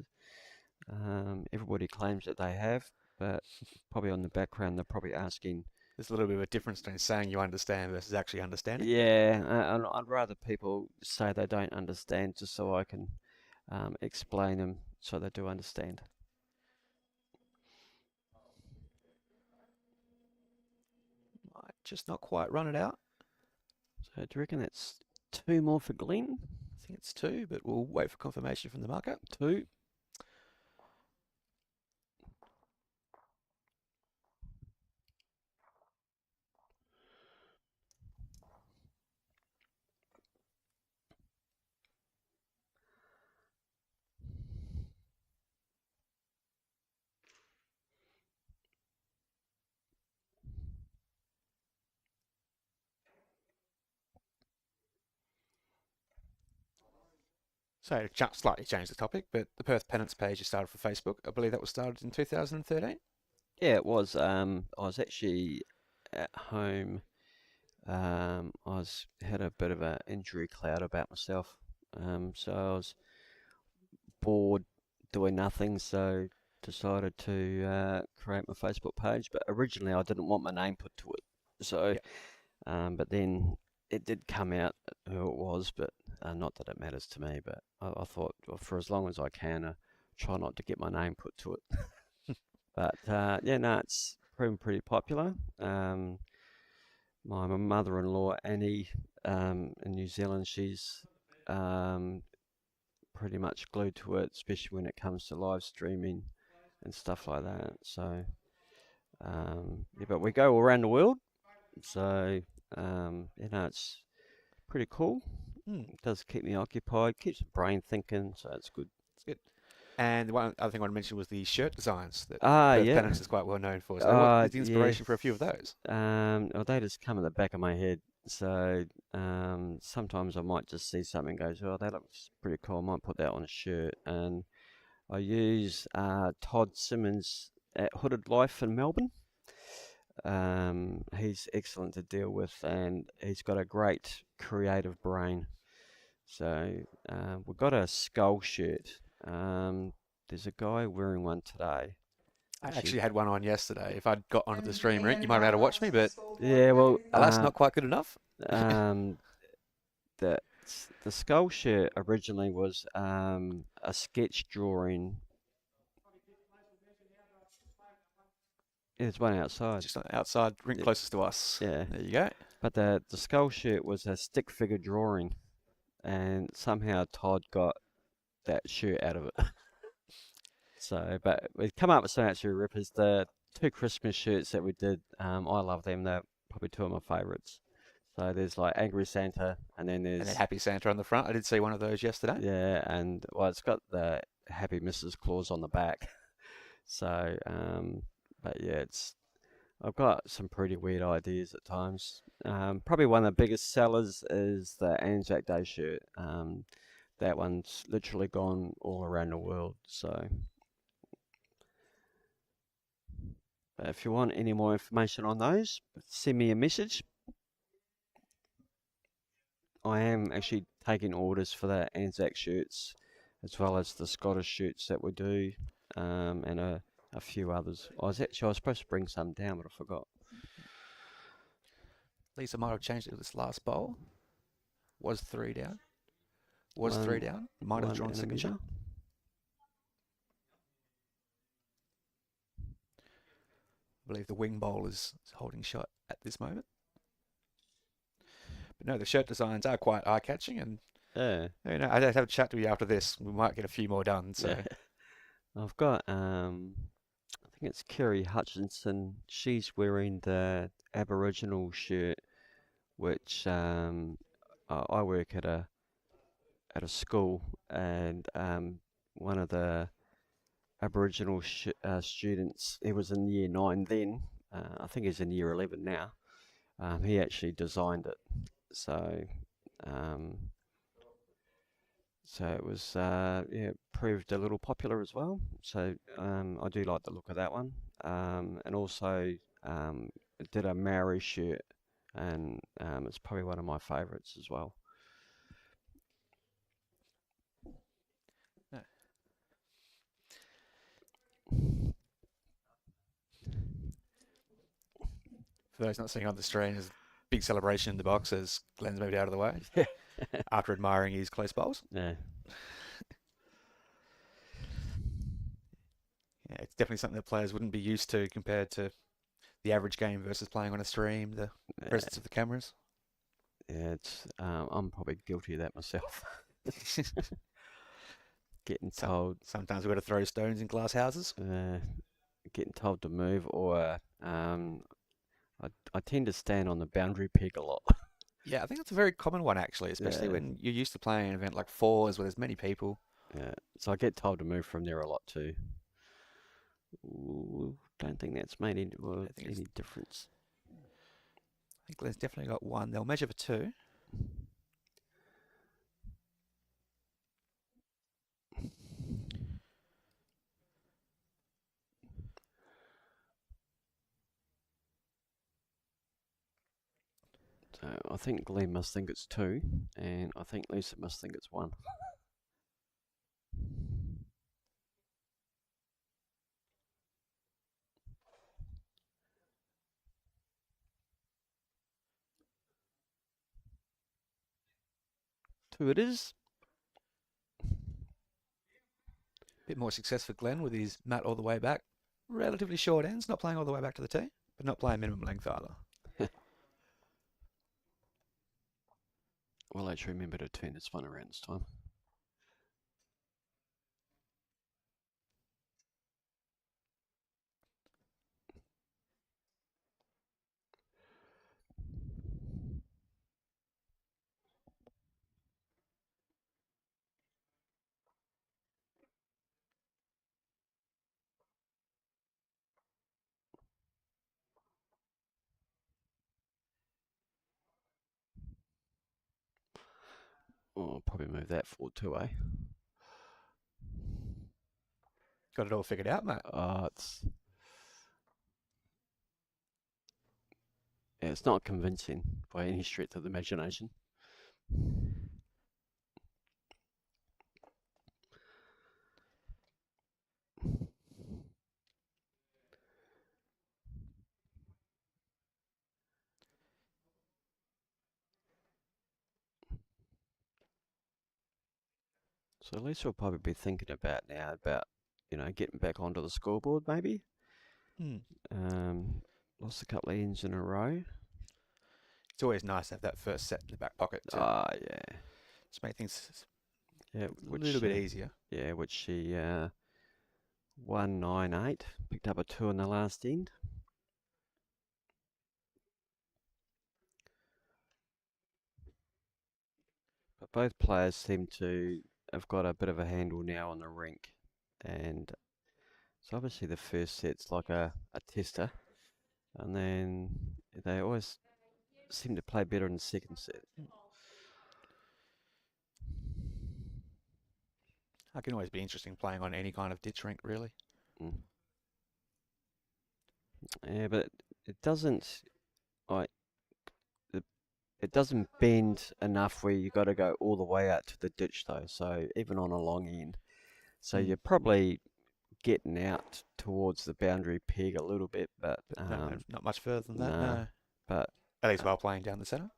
Everybody claims that they have, but probably on the background they're probably asking. There's a little bit of a difference between saying you understand versus actually understanding. Yeah, I'd rather people say they don't understand just so I can explain them so they do understand. Might just not quite run it out. So do you reckon that's 2 more for Glenn? I think it's 2, but we'll wait for confirmation from the marker. 2. So to slightly change the topic, but the Perth Pennants page you started for Facebook, I believe that was started in 2013? Yeah, it was. I was actually at home. Had a bit of an injury cloud about myself. So I was bored doing nothing, so decided to create my Facebook page. But originally I didn't want my name put to it. So, but then it did come out who it was, but not that it matters to me. But I thought, well, for as long as I can, try not to get my name put to it. But yeah, no, it's proven pretty popular. My mother-in-law Annie in New Zealand, she's pretty much glued to it, especially when it comes to live streaming and stuff like that. So yeah, but we go all around the world, so it's pretty cool. It does keep me occupied, keeps the brain thinking, so it's good. It's good. And the one other thing I want to mention was the shirt designs that Perth Pennants is quite well known for. So what is the inspiration for a few of those? Well, they just come in the back of my head. So sometimes I might just see something and goes, oh, that looks pretty cool. I might put that on a shirt. And I use Todd Simmons at Hooded Life in Melbourne. He's excellent to deal with, and he's got a great creative brain. So we've got a skull shirt. There's a guy wearing one today. I actually had one on yesterday. If I'd got onto the stream route, you might have been able to watch me, but yeah, well, that's not quite good enough. The skull shirt originally was a sketch drawing. There's one outside. Just outside, ring closest to us. Yeah. There you go. But the skull shirt was a stick figure drawing, and somehow Todd got that shirt out of it. So, but we've come up with some actually rippers. The 2 Christmas shirts that we did, I love them. They're probably 2 of my favourites. So there's like Angry Santa, and then there's Happy Santa on the front. I did see one of those yesterday. Yeah, and well, it's got the Happy Mrs. Claus on the back. So, but yeah, I've got some pretty weird ideas at times. Probably one of the biggest sellers is the Anzac Day shirt. That one's literally gone all around the world. So, but if you want any more information on those, send me a message. I am actually taking orders for the Anzac shirts, as well as the Scottish shirts that we do, and a few others. I was supposed to bring some down, but I forgot. Lisa might have changed it to this last bowl. Was 3 down. Was 3 down. Might have drawn signature. I believe the wing bowl is holding shot at this moment. But no, the shirt designs are quite eye-catching, and Yeah. I'd have a chat to you after this. We might get a few more done. So Yeah. I've got I think it's Kerry Hutchinson. She's wearing the Aboriginal shirt, which I work at a school, and one of the Aboriginal students, he was in year 9 then. I think he's in year 11 now. He actually designed it, so it was proved a little popular as well. So I do like the look of that one, and also did a Maori shirt, and it's probably one of my favourites as well. for those not seeing on the screen, there's a big celebration in the box as Glenn's moved out of the way after admiring his close bowls. Yeah. Yeah, it's definitely something that players wouldn't be used to compared to the average game versus playing on a stream, the presence of the cameras. Yeah, it's I'm probably guilty of that myself. Getting told Sometimes we've got to throw stones in glass houses. getting told to move, or I tend to stand on the boundary peg a lot. Yeah, I think that's a very common one actually, especially when you're used to playing an event like fours where there's many people. Yeah, so I get told to move from there a lot too. Don't think that's made any difference. I think Glenn's definitely got one. They'll measure for two. So I think Glenn must think it's 2, and I think Lisa must think it's 1. Two it is. Bit more success for Glenn with his mat all the way back. Relatively short ends, not playing all the way back to the tee, but not playing minimum length either. Well, actually remember to turn this one around this time. Oh, I'll probably move that forward too, eh? Got it all figured out, mate. It's not convincing by any stretch of the imagination. So Lisa will probably be thinking about getting back onto the scoreboard maybe. Lost a couple of ends in a row. It's always nice to have that first set in the back pocket too. Yeah. Just make things a little bit easier. Yeah, which she 198, picked up a 2 in the last end. But both players seem to have got a bit of a handle now on the rink, and so obviously the first set's like a tester, and then they always seem to play better in the second set. It can always be interesting playing on any kind of ditch rink, really. Yeah, but it doesn't it doesn't bend enough where you got to go all the way out to the ditch though. So even on a long end, so you're probably getting out towards the boundary peg a little bit, but not much further than that. No. But at least while playing down the centre.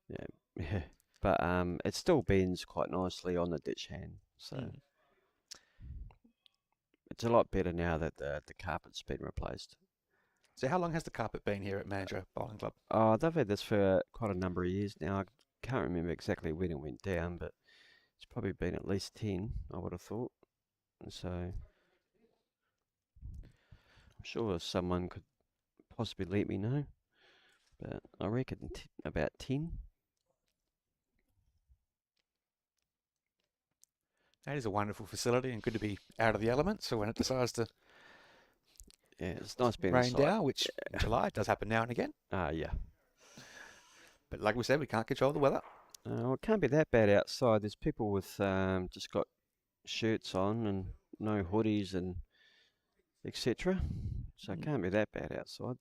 Yeah. But it still bends quite nicely on the ditch hand. So it's a lot better now that the carpet's been replaced. So how long has the carpet been here at Mandurah Bowling Club? Oh, they've had this for quite a number of years now. I can't remember exactly when it went down, but it's probably been at least 10, I would have thought. So I'm sure someone could possibly let me know, but I reckon about 10. That is a wonderful facility and good to be out of the elements. So when it decides to Yeah, it's nice being rain inside. down, which in July does happen now and again. Yeah. But like we said, we can't control the weather. Well, it can't be that bad outside. There's people with just got shirts on and no hoodies and etc. So it can't be that bad outside.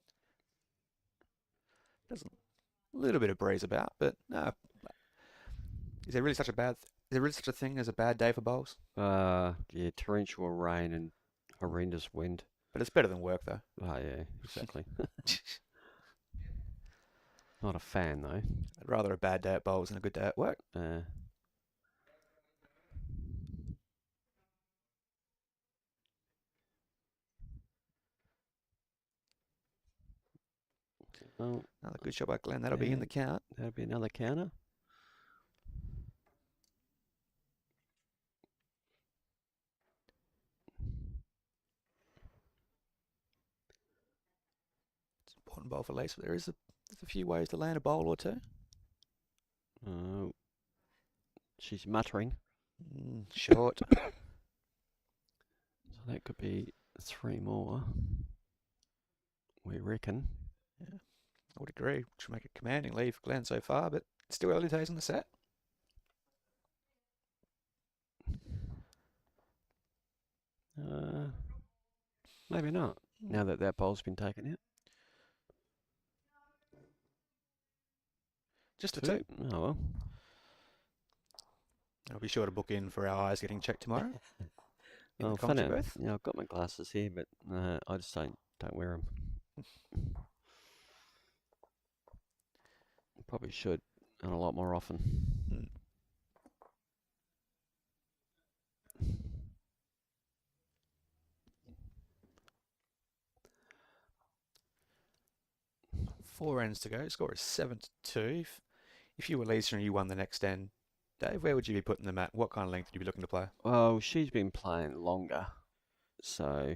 There's a little bit of breeze about, but no. Is there really such a thing as a bad day for bowls? Yeah, torrential rain and horrendous wind. But it's better than work though. Oh yeah, exactly. Not a fan though. I'd rather a bad day at bowls than a good day at work. Well, Another good shot by Glenn. That'll be in the count. that'll be another counter. It's an important bowl for Lisa. There's a few ways to land a bowl or two. She's muttering. Short. So that could be 3 more. We reckon. Yeah, I would agree. Which would make a commanding lead for Glenn so far, but it's still early days in the set. Maybe not. Now that bowl's been taken out. Just a two. Oh well. I'll be sure to book in for our eyes getting checked tomorrow. In the Oh, commentary funny. booth. Yeah, I've got my glasses here, but I just don't wear them. Probably should, and a lot more often. 4 ends to go. Score is 7-2. If you were Lisa and you won the next end, Dave, where would you be putting them at? What kind of length would you be looking to play? Well, she's been playing longer, so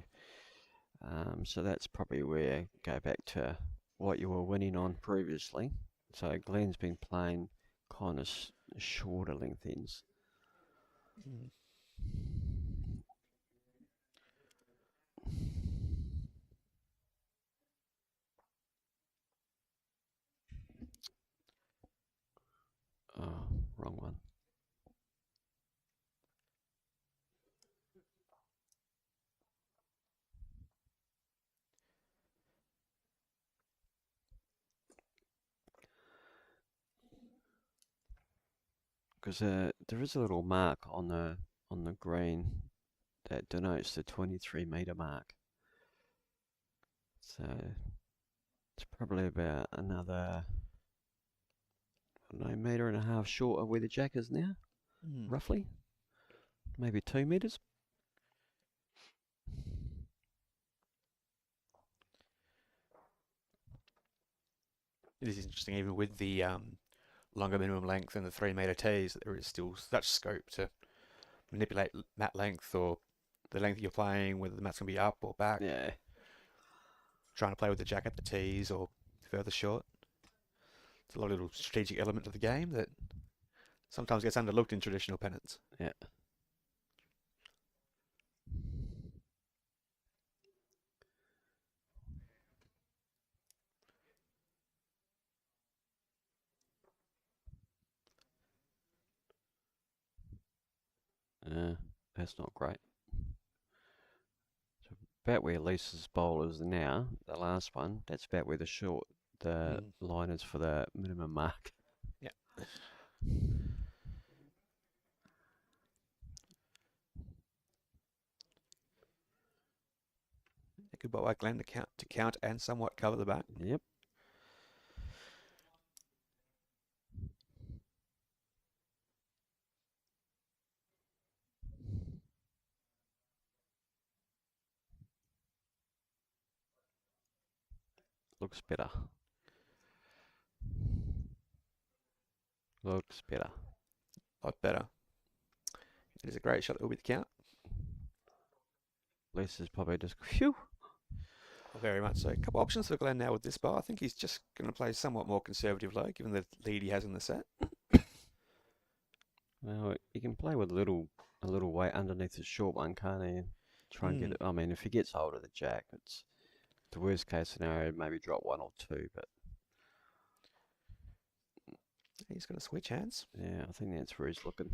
that's probably where go back to what you were winning on previously. So Glenn's been playing kind of shorter length ends. Oh, wrong one. Because there is a little mark on the green that denotes the 23-meter mark. So it's probably about another, I don't know, metre and a half short of where the jack is now, roughly. Maybe 2 metres. It is interesting, even with the longer minimum length and the 3-metre tees, there is still such scope to manipulate mat length or the length you're playing, whether the mat's going to be up or back. Yeah. Trying to play with the jack at the tees or further short. It's a lot of little strategic element to the game that sometimes gets underlooked in traditional pennants. Yeah. That's not great. So about where Lisa's bowl is now, the last one, that's about where the line is for the minimum mark. Yeah. A good ball by Glenn to count and somewhat cover the back. Yep. Looks better. Looks better. A lot better. It is a great shot that will be the count. Lisa's probably just, phew. Very much so. A couple options for Glenn now with this bar. I think he's just going to play somewhat more conservative low, given the lead he has in the set. Well, you can play with a little weight underneath the short one, can't he? Try and get it. I mean, if he gets hold of the jack, it's the worst case scenario. Maybe drop 1 or 2, but He's going to switch hands. yeah, I think that's where he's looking.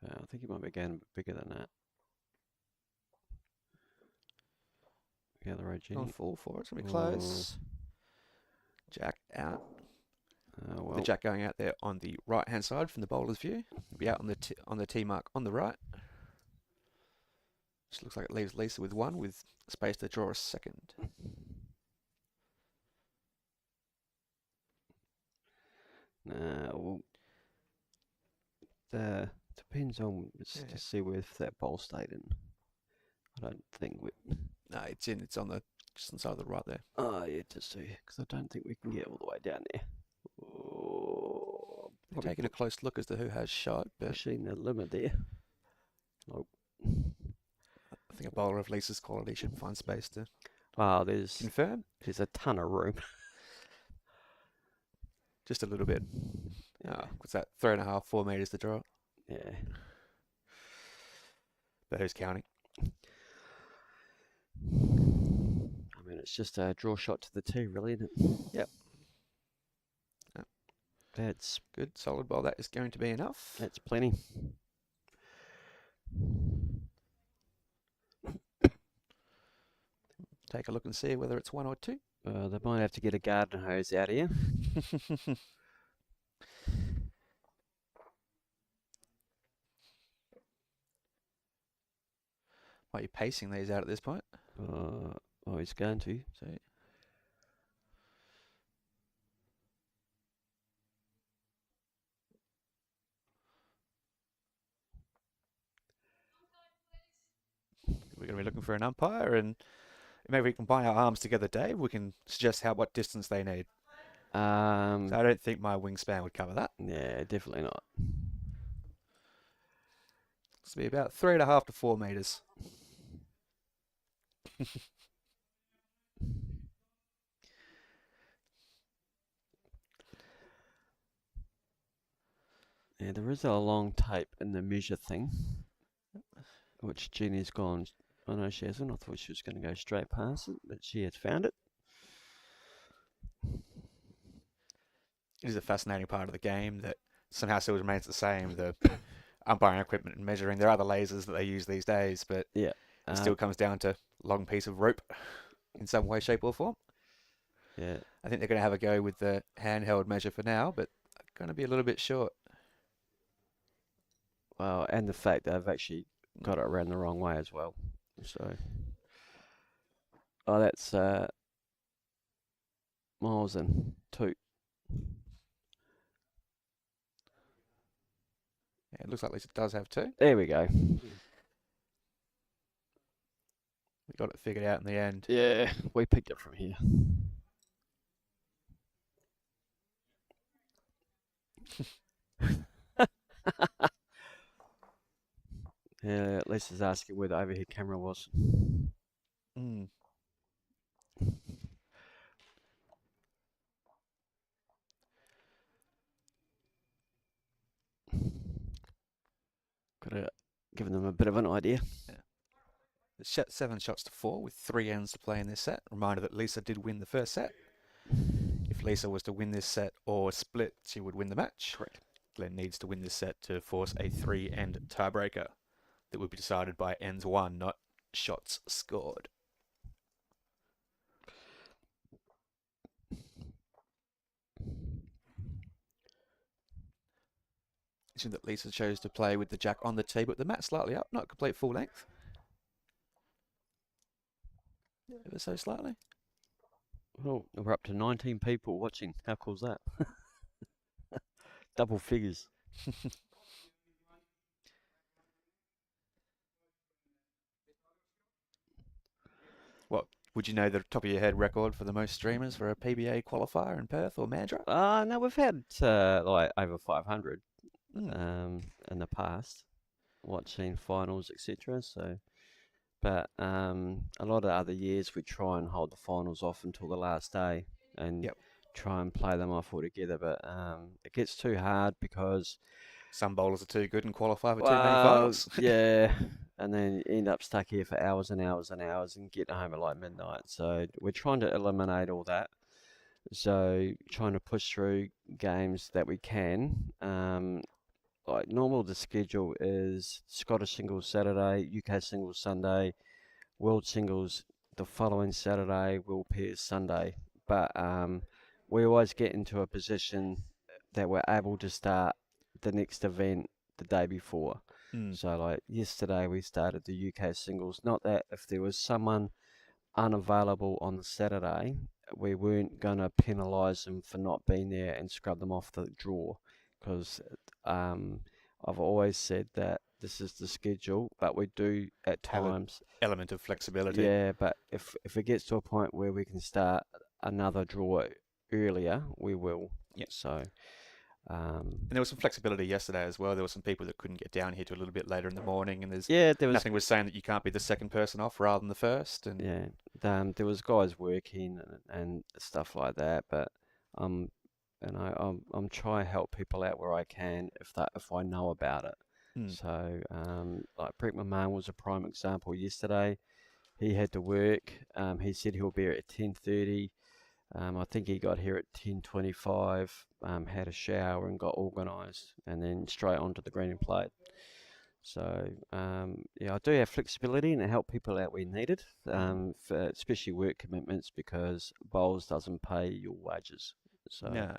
I think he might be going a bit bigger than that. The other OG. On full for it. It's going to be close. Jack out. Well, The jack going out there on the right hand side from the bowler's view. It'll be out on the tee mark on the right. Just looks like it leaves Lisa with 1 with space to draw a second. well, depends on to see where that bowl stayed in. I don't think we. No, it's on the just inside the right there. Oh yeah, to see, because I don't think we can get all the way down there. We're taking a close look as to who has shot, but Pushing the limit there. Nope. I think a bowler of Lisa's quality should find space to Wow, there's confirm. a ton of room. Just a little bit. What's that? 3.5, 4 metres to draw. Yeah. But who's counting? I mean, it's just a draw shot to the tee, really, isn't it? Yep. That's Good, solid bowl. That is going to be enough. that's plenty. Take a look and see whether it's 1 or 2. They might have to get a garden hose out here. Why are you pacing these out at this point? He's going to. So we're going to be looking for an umpire, and maybe we can bind our arms together, Dave. We can suggest what distance they need. So I don't think my wingspan would cover that. Yeah, definitely not. It's be about 3.5 to 4 metres. Yeah, there is a long tape in the measure thing, which Jeannie's gone. Oh no, she hasn't. I thought she was going to go straight past it, but she has found it. It is a fascinating part of the game that somehow still remains the same. The umpiring equipment and measuring. There are the lasers that they use these days, but Yeah. it still comes down to a long piece of rope in some way, shape, or form. Yeah. I think they're going to have a go with the handheld measure for now, but going to be a little bit short. Well, and the fact that I've actually got it around the wrong way as well. So, that's Mosman 2. Yeah, it looks like Lisa does have 2. There we go. We got it figured out in the end. Yeah, we picked it from here. Yeah, Lisa's asking where the overhead camera was. Mm. Could have given them a bit of an idea. It's 7 shots to 4 with 3 ends to play in this set. Reminder that Lisa did win the first set. If Lisa was to win this set or split, she would win the match. Correct. Glenn needs to win this set to force a 3-end tiebreaker that would be decided by ends won, not shots scored. Mentioned that Lisa chose to play with the jack on the tee, but the mat slightly up, not complete full length. Ever so slightly. Well, we're up to 19 people watching. How cool's that? Double figures. Would you know the top of your head record for the most streamers for a PBA qualifier in Perth or Mandurah? No, we've had like over 500 Mm. in the past, watching finals, etc. So, but a lot of other years we try and hold the finals off until the last day and Yep. try and play them off all together. But it gets too hard because Some bowlers are too good and qualify for too many finals. yeah, and then you end up stuck here for hours and hours and hours and get home at like midnight. So we're trying to eliminate all that. So trying to push through games that we can. Like normal, the schedule is Scottish singles Saturday, UK singles Sunday, World singles the following Saturday, World pairs Sunday. But we always get into a position that we're able to start the next event the day before. Mm. So like yesterday we started the UK singles. Not that if there was someone unavailable on the Saturday, we weren't going to penalise them for not being there and scrub them off the draw, because I've always said that this is the schedule, but we do at Have an times. element of flexibility. Yeah, but if it gets to a point where we can start another draw earlier, we will. Yeah. So. And there was some flexibility yesterday as well. There were some people that couldn't get down here till a little bit later in the morning, and Yeah, there was nothing was saying that you can't be the second person off rather than the first. And there was guys working and stuff like that, but I'm trying to help people out where I can if I know about it. So like Brett McMahon was a prime example yesterday. He had to work. He said he'll be here at 10:30. I think he got here at 10:25, had a shower and got organised, and then straight onto the green and played. So, I do have flexibility and I help people out where needed, for especially work commitments, because bowls doesn't pay your wages. So, no.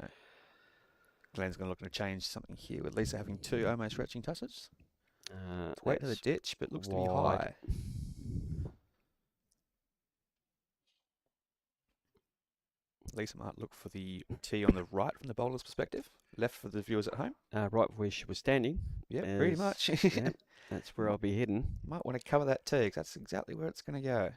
Glenn's going to look to change something here with Lisa having two almost retching touches. It's waiting to the that's ditch, but looks to be wide. high. Lisa might look for the tee on the right from the bowler's perspective, left for the viewers at home. Right where she was standing. Yeah, pretty is- much. yeah, that's where I'll be heading. Might want to cover that tee, 'cause that's exactly where it's going to go.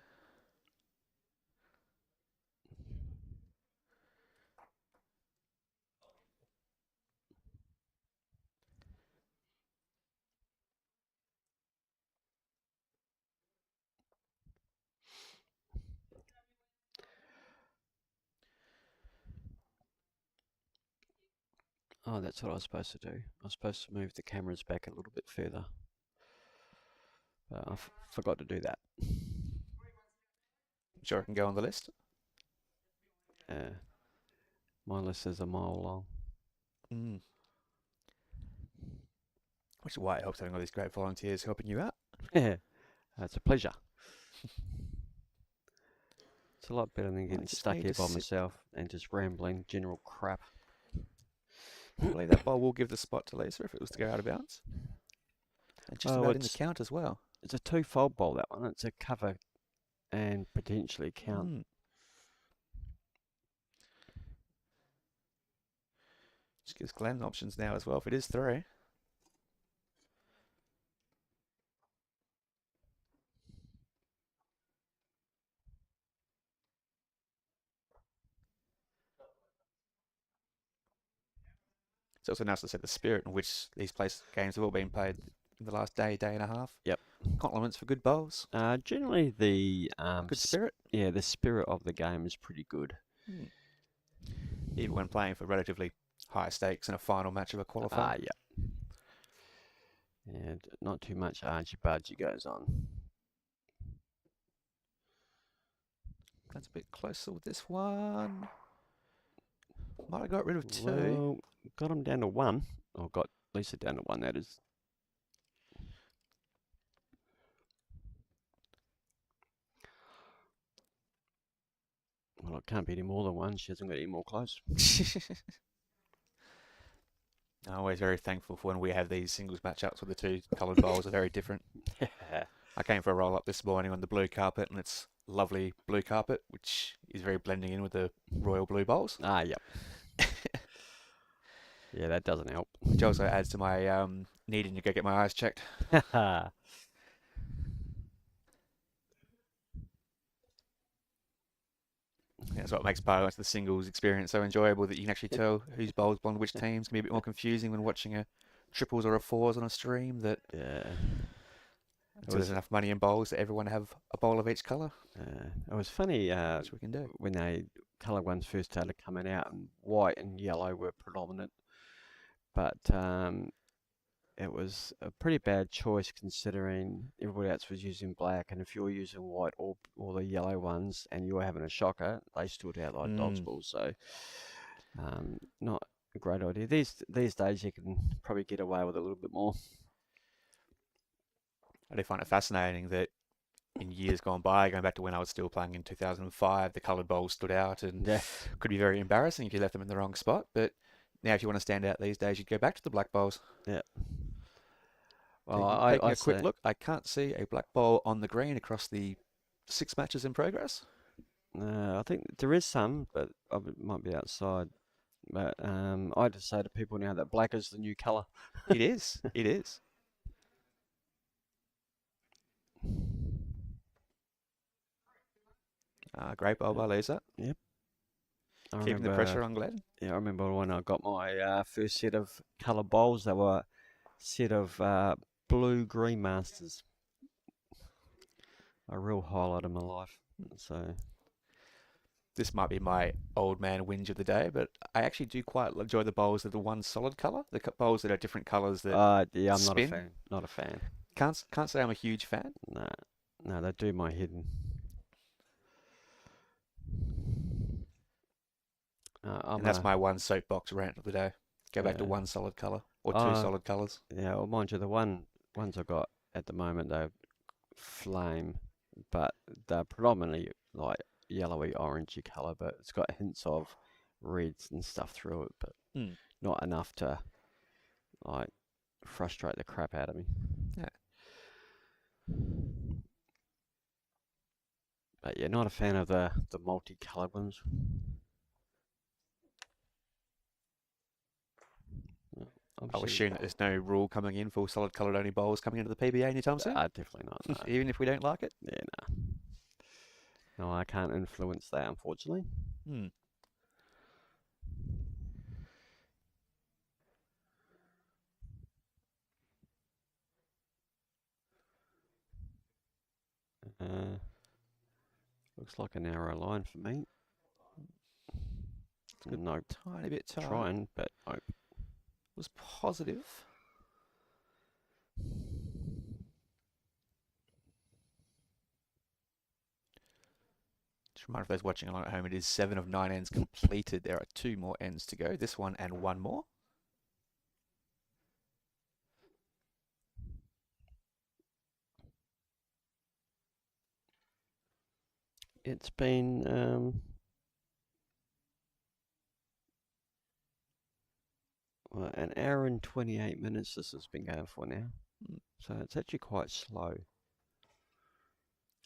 Oh, that's what I was supposed to do. I was supposed to move the cameras back a little bit further. But I forgot to do that. Sure, it can go on the list. My list is a mile long. Which is why it helps having all these great volunteers helping you out. Yeah, it's a pleasure. It's a lot better than getting just stuck need here to by sit- myself and just rambling general crap. I believe that ball will give the spot to Lisa if it was to go out of bounds. And just Oh, about in the it's- count as well. It's a two-fold bowl, that one. It's a cover and potentially count. Just gives Glenn options now as well if it is three. It's also nice to see the spirit in which these games have all been played in the last day and a half. Yep. Compliments for good bowls. Generally, the Good spirit. the spirit of the game is pretty good. Even when playing for relatively high stakes in a final match of a qualifier. Yeah. And not too much argy-bargy goes on. That's a bit closer with this one. Might have got rid of two. Well, got him down to one. Or got Lisa down to one, that is. Well, it can't be any more than one. She hasn't got any more close. I'm always very thankful for when we have these singles matchups where the two coloured bowls are very different. I came for a roll up this morning on the blue carpet, and it's lovely blue carpet, which is very blending in with the royal blue bowls. Yep. Yeah, that doesn't help. Which also adds to my needing to go get my eyes checked. That's what makes part of the singles experience so enjoyable, that you can actually tell whose bowls belong to which teams. Can be a bit more confusing when watching a triples or a fours on a stream, that Yeah. so there's enough money in bowls that everyone have a bowl of each colour, It was funny which we can do. when they colour ones first started coming out, and white and yellow were predominant, but it was a pretty bad choice considering everybody else was using black, and if you're using white or the yellow ones and you were having a shocker, they stood out like dog's balls. So not a great idea. These days you can probably get away with a little bit more. I do find it fascinating that in years gone by, going back to when I was still playing in 2005, the coloured bowls stood out and could be very embarrassing if you left them in the wrong spot. But now if you want to stand out these days, you'd go back to the black bowls. Yeah. Well, Taking a quick look, I can't see a black bowl on the green across the 6 matches in progress. I think there is some, but it might be outside. But I just say to people now that black is the new colour. It is. It is. Great bowl by Lisa. Yep. Keeping the pressure on Glenn. Yeah, I remember when I got my first set of colour bowls. They were a set of blue-green masters. A real highlight of my life. So this might be my old man whinge of the day, but I actually do quite enjoy the bowls that are the one solid colour. The bowls that are different colours that yeah, I'm spin. not a fan. Can't say I'm a huge fan. No, they do my head in. And that's my one soapbox rant of the day. Go back to one solid colour or two solid colours. Yeah, well, mind you, the ones I've got at the moment, they're flame, but they're predominantly like yellowy, orangey colour, but it's got hints of reds and stuff through it, but not enough to like frustrate the crap out of me. Yeah. But yeah, not a fan of the multicoloured ones. I'll assume that there's no rule coming in for solid coloured only bowls coming into the PBA anytime soon. Definitely not. No. Even if we don't like it. Yeah, no. No, I can't influence that, unfortunately. Looks like a narrow line for me. No, tiny bit tight. Trying, but nope. Was positive. Just a reminder for those watching along at home, it is 7 of 9 ends completed. There are 2 more ends to go. This one and 1 more. It's been well, an hour and 28 minutes this has been going for now. So it's actually quite slow.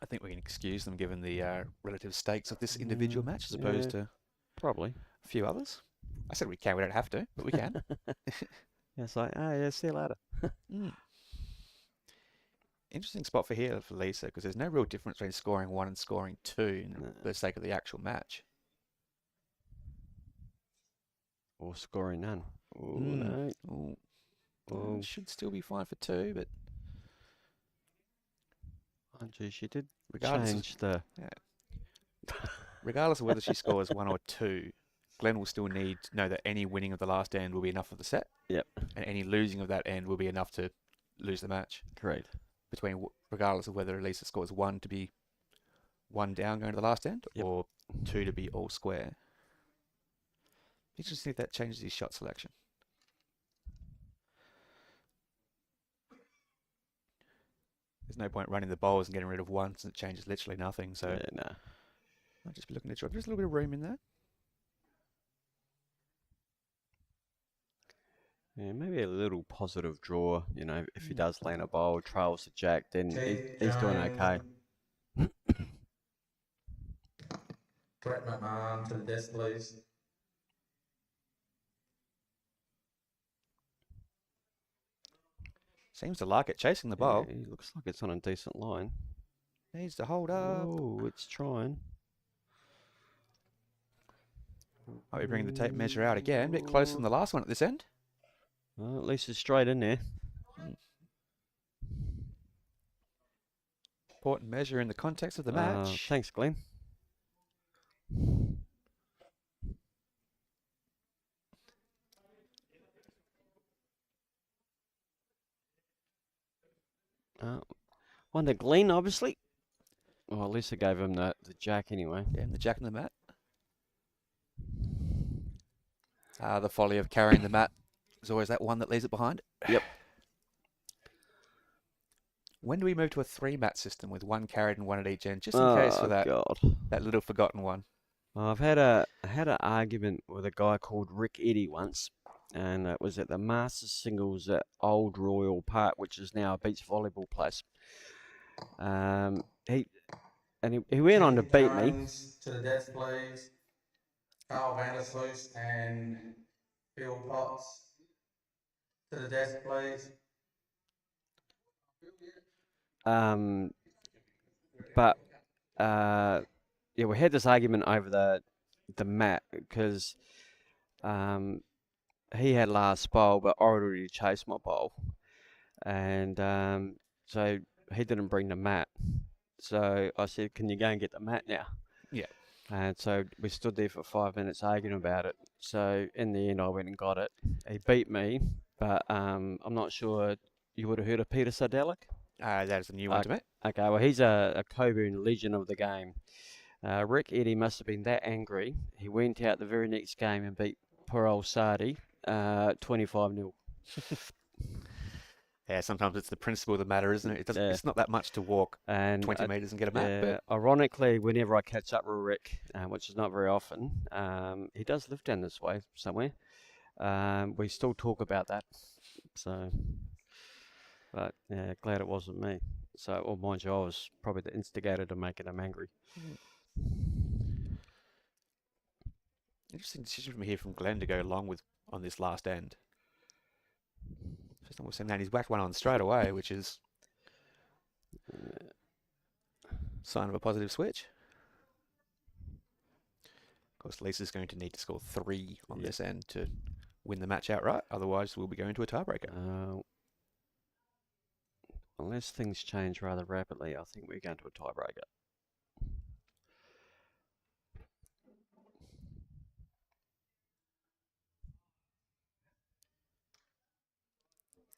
I think we can excuse them given the relative stakes of this individual match as opposed to probably a few others. I said we can, we don't have to, but we can. It's like, yeah, see you later. Interesting spot for here for Lisa, because there's no real difference between scoring 1 and scoring 2 for the sake of the actual match. Or scoring none. No. Should still be fine for 2, but oh, gee, she did regardless of whether she scores 1 or 2, Glenn will still need to know that any winning of the last end will be enough for the set. Yep. And any losing of that end will be enough to lose the match. Correct. Regardless of whether Lisa scores 1 to be 1 down going to the last end, or 2 to be all square. Interesting if that changes his shot selection. There's no point running the bowls and getting rid of 1 since it changes literally nothing. So yeah, no. I'll just be looking to drop just a little bit of room in there. Yeah, maybe a little positive draw. You know, if he does land a bowl, trails the jack, then he's doing okay. Brett McMahon to the desk, please. Seems to like it, chasing the bowl. Yeah, he looks like it's on a decent line. Needs to hold up. Oh, it's trying. Might be bringing the tape measure out again. A bit closer than the last one at this end. Well, at least it's straight in there. Important measure in the context of the match. Thanks, Glenn. One to Glenn, obviously. Well, at least I gave him the jack anyway. Yeah, and the jack in the mat. The folly of carrying the mat is always that one that leaves it behind. Yep. When do we move to a 3-mat system with one carried and one at each end, just in case for that little forgotten one? I've had an argument with a guy called Rick Eddy once, and it was at the Masters Singles at Old Royal Park, which is now a beach volleyball place. He went on to beat me. To the desk, please. Carl Vandersloot and Phil Potts. To the desk, please. Yeah, we had this argument over the mat because he had last bowl, but I already chased my bowl, and so he didn't bring the mat. So I said, "Can you go and get the mat now?" Yeah. And so we stood there for 5 minutes arguing about it. So in the end, I went and got it. He beat me, but I'm not sure you would have heard of Peter Sadelic. That is a new one to me. Okay, well, he's a Coburn legend of the game. Rick Eddy must have been that angry. He went out the very next game and beat poor old Sardi 25-0. Yeah, sometimes it's the principle of the matter, isn't it? It's not that much to walk 20 metres and get a mat. But ironically, whenever I catch up with Rick, which is not very often, he does live down this way somewhere. We still talk about that. So, but yeah, glad it wasn't me. So, well, mind you, I was probably the instigator to making him angry. Interesting decision from here from Glenn to go long with on this last end. First time we've seen that, he's whacked one on straight away, which is sign of a positive switch. Of course, Lisa's going to need to score 3 on this end to win the match outright. Otherwise, we'll be going to a tiebreaker. Unless things change rather rapidly, I think we're going to a tiebreaker.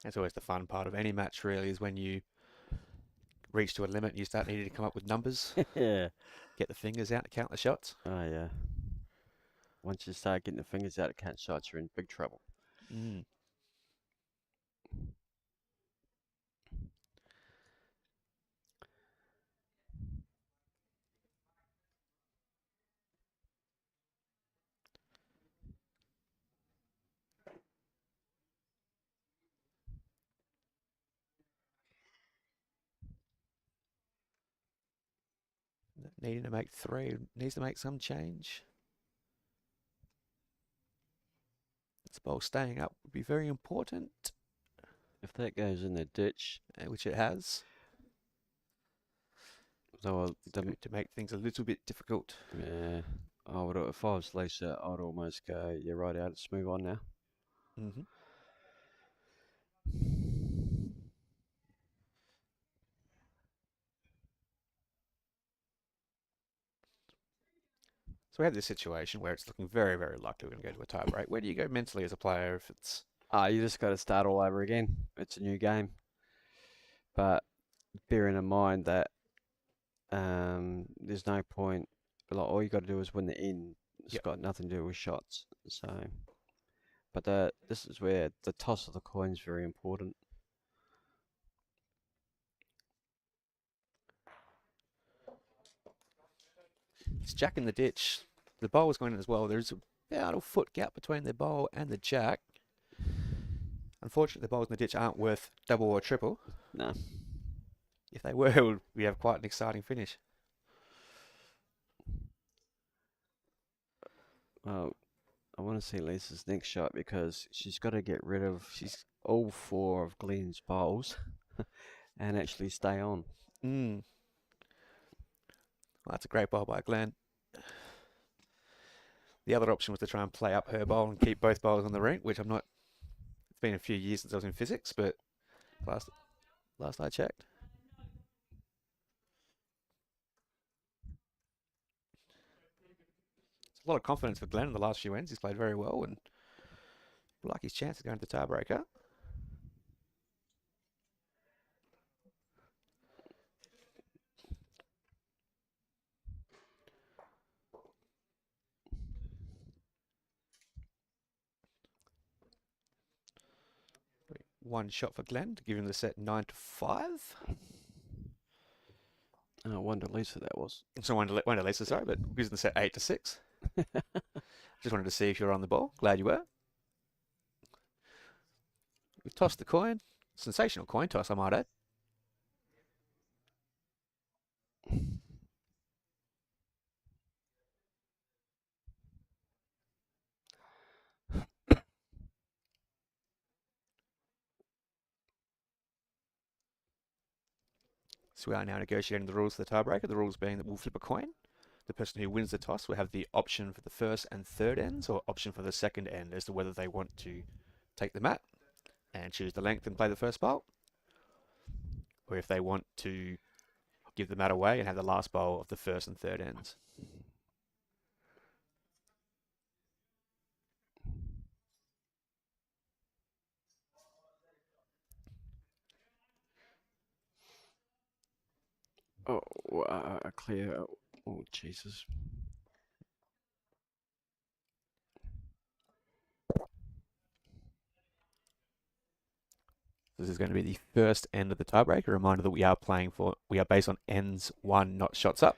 That's always the fun part of any match, really, is when you reach to a limit and you start needing to come up with numbers. Yeah. Get the fingers out to count the shots. Oh, yeah. Once you start getting the fingers out to count shots, you're in big trouble. Needing to make 3, needs to make some change. This ball staying up would be very important. If that goes in the ditch, which it has, so to make things a little bit difficult. Yeah, if I was Lisa, I'd almost go, "You're right out. Let's move on now." So we have this situation where it's looking very, very likely we're going to go to a tie break. Where do you go mentally as a player if it's... You just got to start all over again. It's a new game. But bearing in mind that there's no point, like all you got to do is win the end. It's got nothing to do with shots. So, but this is where the toss of the coin is very important. It's jack in the ditch. The bowl is going in as well. There's about a foot gap between the bowl and the jack. Unfortunately, the bowls in the ditch aren't worth double or triple. No. If they were, we'd have quite an exciting finish. Well, I want to see Lisa's next shot because she's got to get rid of all 4 of Glenn's bowls and actually stay on. Well, that's a great bowl by Glenn. The other option was to try and play up her bowl and keep both bowls on the rink, which I'm not. It's been a few years since I was in physics, but last I checked. It's a lot of confidence for Glenn in the last few ends. He's played very well and like his chance of going to the tiebreaker. One shot for Glenn to give him the set 9-5. Oh, one to Lisa that was. So one to Lisa, sorry, but gives him the set 8-6. Just wanted to see if you were on the ball. Glad you were. We've tossed the coin. Sensational coin toss, I might add. So we are now negotiating the rules for the tiebreaker. The rules being that we'll flip a coin. The person who wins the toss will have the option for the first and third ends or option for the second end as to whether they want to take the mat and choose the length and play the first bowl, or if they want to give the mat away and have the last bowl of the first and third ends. Oh, clear. Oh, Jesus. This is going to be the first end of the tiebreaker. A reminder that we are based on ends 1, not shots up.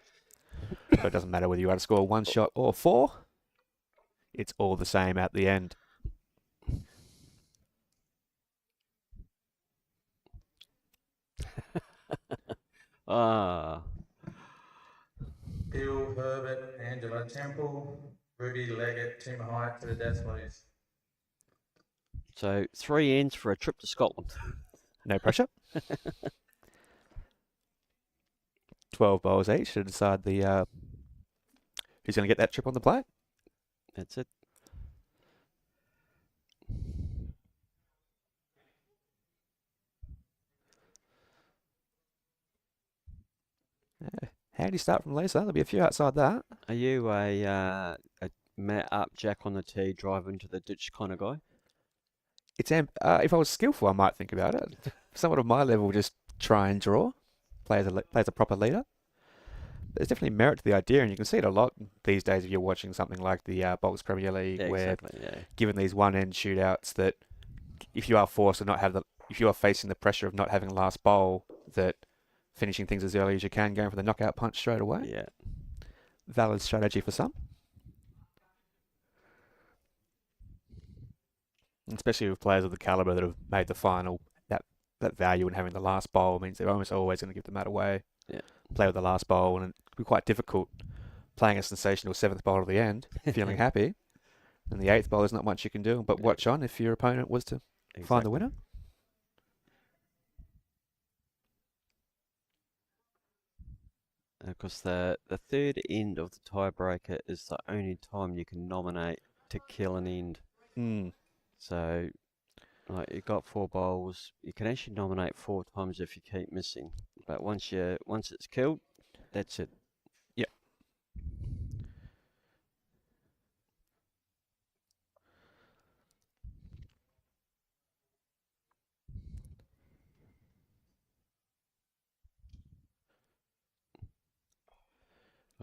So it doesn't matter whether you had to score 1 shot or 4. It's all the same at the end. Bill, Herbert, Angela Temple, Ruby Leggett, Tim Hyatt to the desk, please. So 3 ends for a trip to Scotland. No pressure. 12 bowls each to decide the who's going to get that trip on the plate. That's it. Handy start from Lisa. There'll be a few outside that. Are you a mat up, jack on the tee, drive into the ditch kind of guy? It's if I was skillful, I might think about it. Someone of my level, just try and draw, play as a proper leader. There's definitely merit to the idea, and you can see it a lot these days if you're watching something like the Bolts Premier League, Yeah, where exactly. Yeah. given these one-end shootouts, that if you are forced to not have if you are facing the pressure of not having last bowl, that finishing things as early as you can, going for the knockout punch straight away. Yeah. Valid strategy for some. Especially with players of the caliber that have made the final, that value in having the last bowl means they're almost always going to give the mat away. Yeah. Play with the last bowl, and it can be quite difficult playing a sensational 7th bowl at the end, feeling happy. And the 8th bowl, there's not much you can do but watch on if your opponent was to find the winner. Because the third end of the tiebreaker is the only time you can nominate to kill an end. So, like, you got 4 bowls. You can actually nominate 4 times if you keep missing. But once it's killed, that's it. Yep.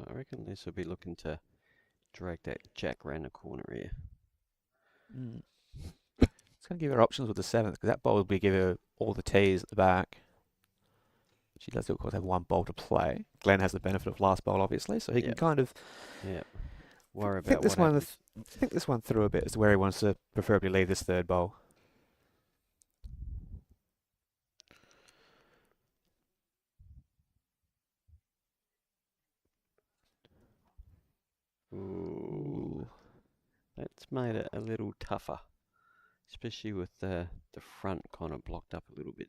I reckon this will be looking to drag that jack around the corner here. It's going to give her options with the 7th, because that bowl will give her all the tees at the back. She does, of course, have 1 bowl to play. Glenn has the benefit of last bowl, obviously, so he can kind of worry about what happens. Think this one through a bit as to where he wants to preferably leave this 3rd bowl. Ooh. That's made it a little tougher, especially with the front kind of blocked up a little bit.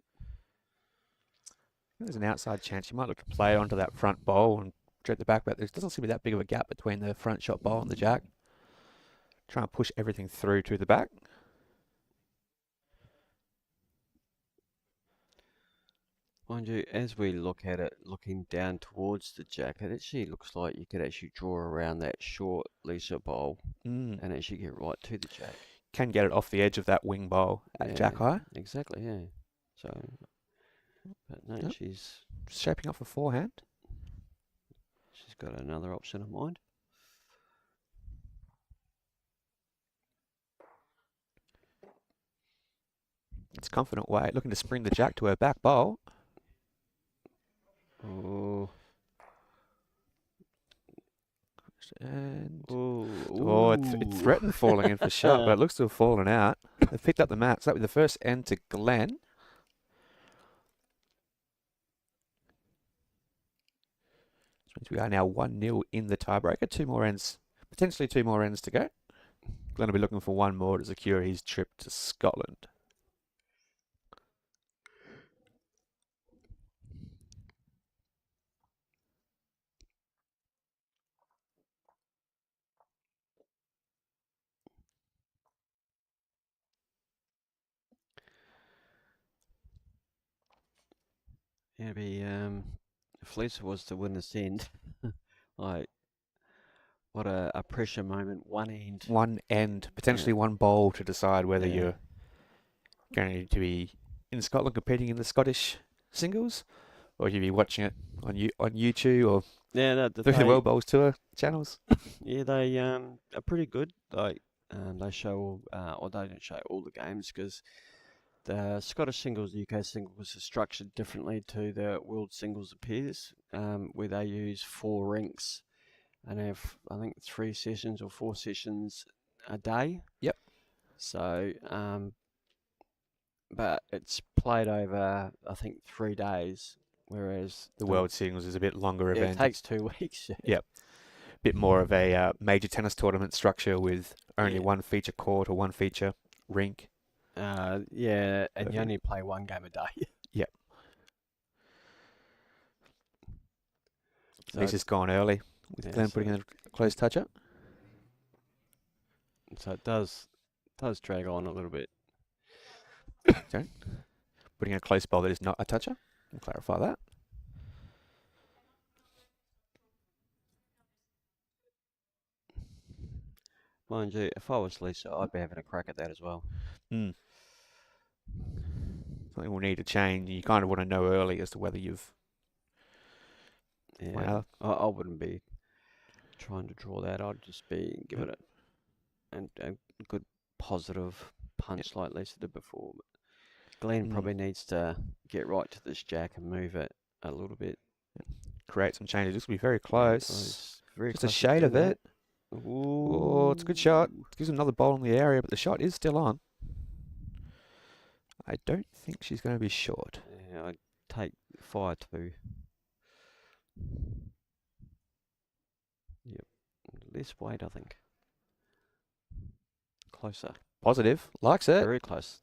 There's an outside chance you might look to play onto that front bowl and dread the back, but there doesn't seem to be that big of a gap between the front shot bowl and the jack. Try and push everything through to the back. Mind you, as we look at it, looking down towards the jack, it actually looks like you could actually draw around that short Lisa bowl and actually get right to the jack. Can get it off the edge of that wing bowl at jack high. Exactly, yeah. So, but no, Yep. she's Shaping up for forehand. she's got another option in mind. It's confident weight, looking to spring the jack to her back bowl. Oh. And Ooh. it threatened falling in for shot, but it looks to have fallen out. They've picked up the mat. So that was the first end to Glenn. Which means we are now 1-0 in the tiebreaker. Potentially two more ends to go. Glenn will be looking for one more to secure his trip to Scotland. It'd be if Lisa was to win this end, like what a pressure moment. One end, potentially one bowl to decide whether you're going to be in Scotland competing in the Scottish singles, or you'll be watching it on YouTube or through the World Bowls Tour channels. Yeah, they are pretty good. Like they show, or they don't show all the games because the Scottish singles, the UK singles are structured differently to the world singles appears, where they use 4 rinks and have, I think, 3 sessions or 4 sessions a day. Yep. So, but it's played over, I think, 3 days, whereas The world singles is a bit longer event. it takes 2 weeks. Yep. Bit more of a major tennis tournament structure with only one feature court or one feature rink. And you only play 1 game a day. Yep. So Lisa's gone early with Glenn putting in a close touch-up. So it does drag on a little bit. Okay. Putting in a close bowl that is not a toucher. We'll clarify that. Mind you, if I was Lisa, I'd be having a crack at that as well. Something we'll need to change. You kind of want to know early as to whether you've... Yeah, I wouldn't be trying to draw that. I'd just be giving it a good positive punch like Lisa did before. But Glenn probably needs to get right to this jack and move it a little bit. Create some changes. This will be very close. Very Just close a shade of it. Ooh. Oh, it's a good shot. It gives another bowl in the area, but the shot is still on. I don't think she's going to be short. Yeah, I'd take fire too. Yep. Less weight, I think. Closer. Positive. Likes it. Very close.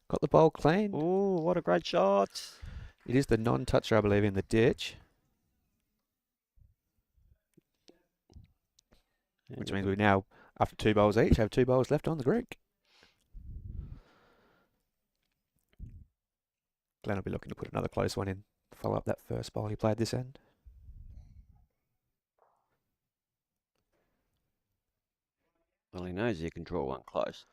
Got the bowl clean. Oh, what a great shot. It is the non-toucher, I believe, in the ditch. Which means we now, after 2 bowls each, have 2 bowls left on the Greek. Glenn will be looking to put another close one in. Follow up that first bowl he played this end. Well, he knows he can draw one close.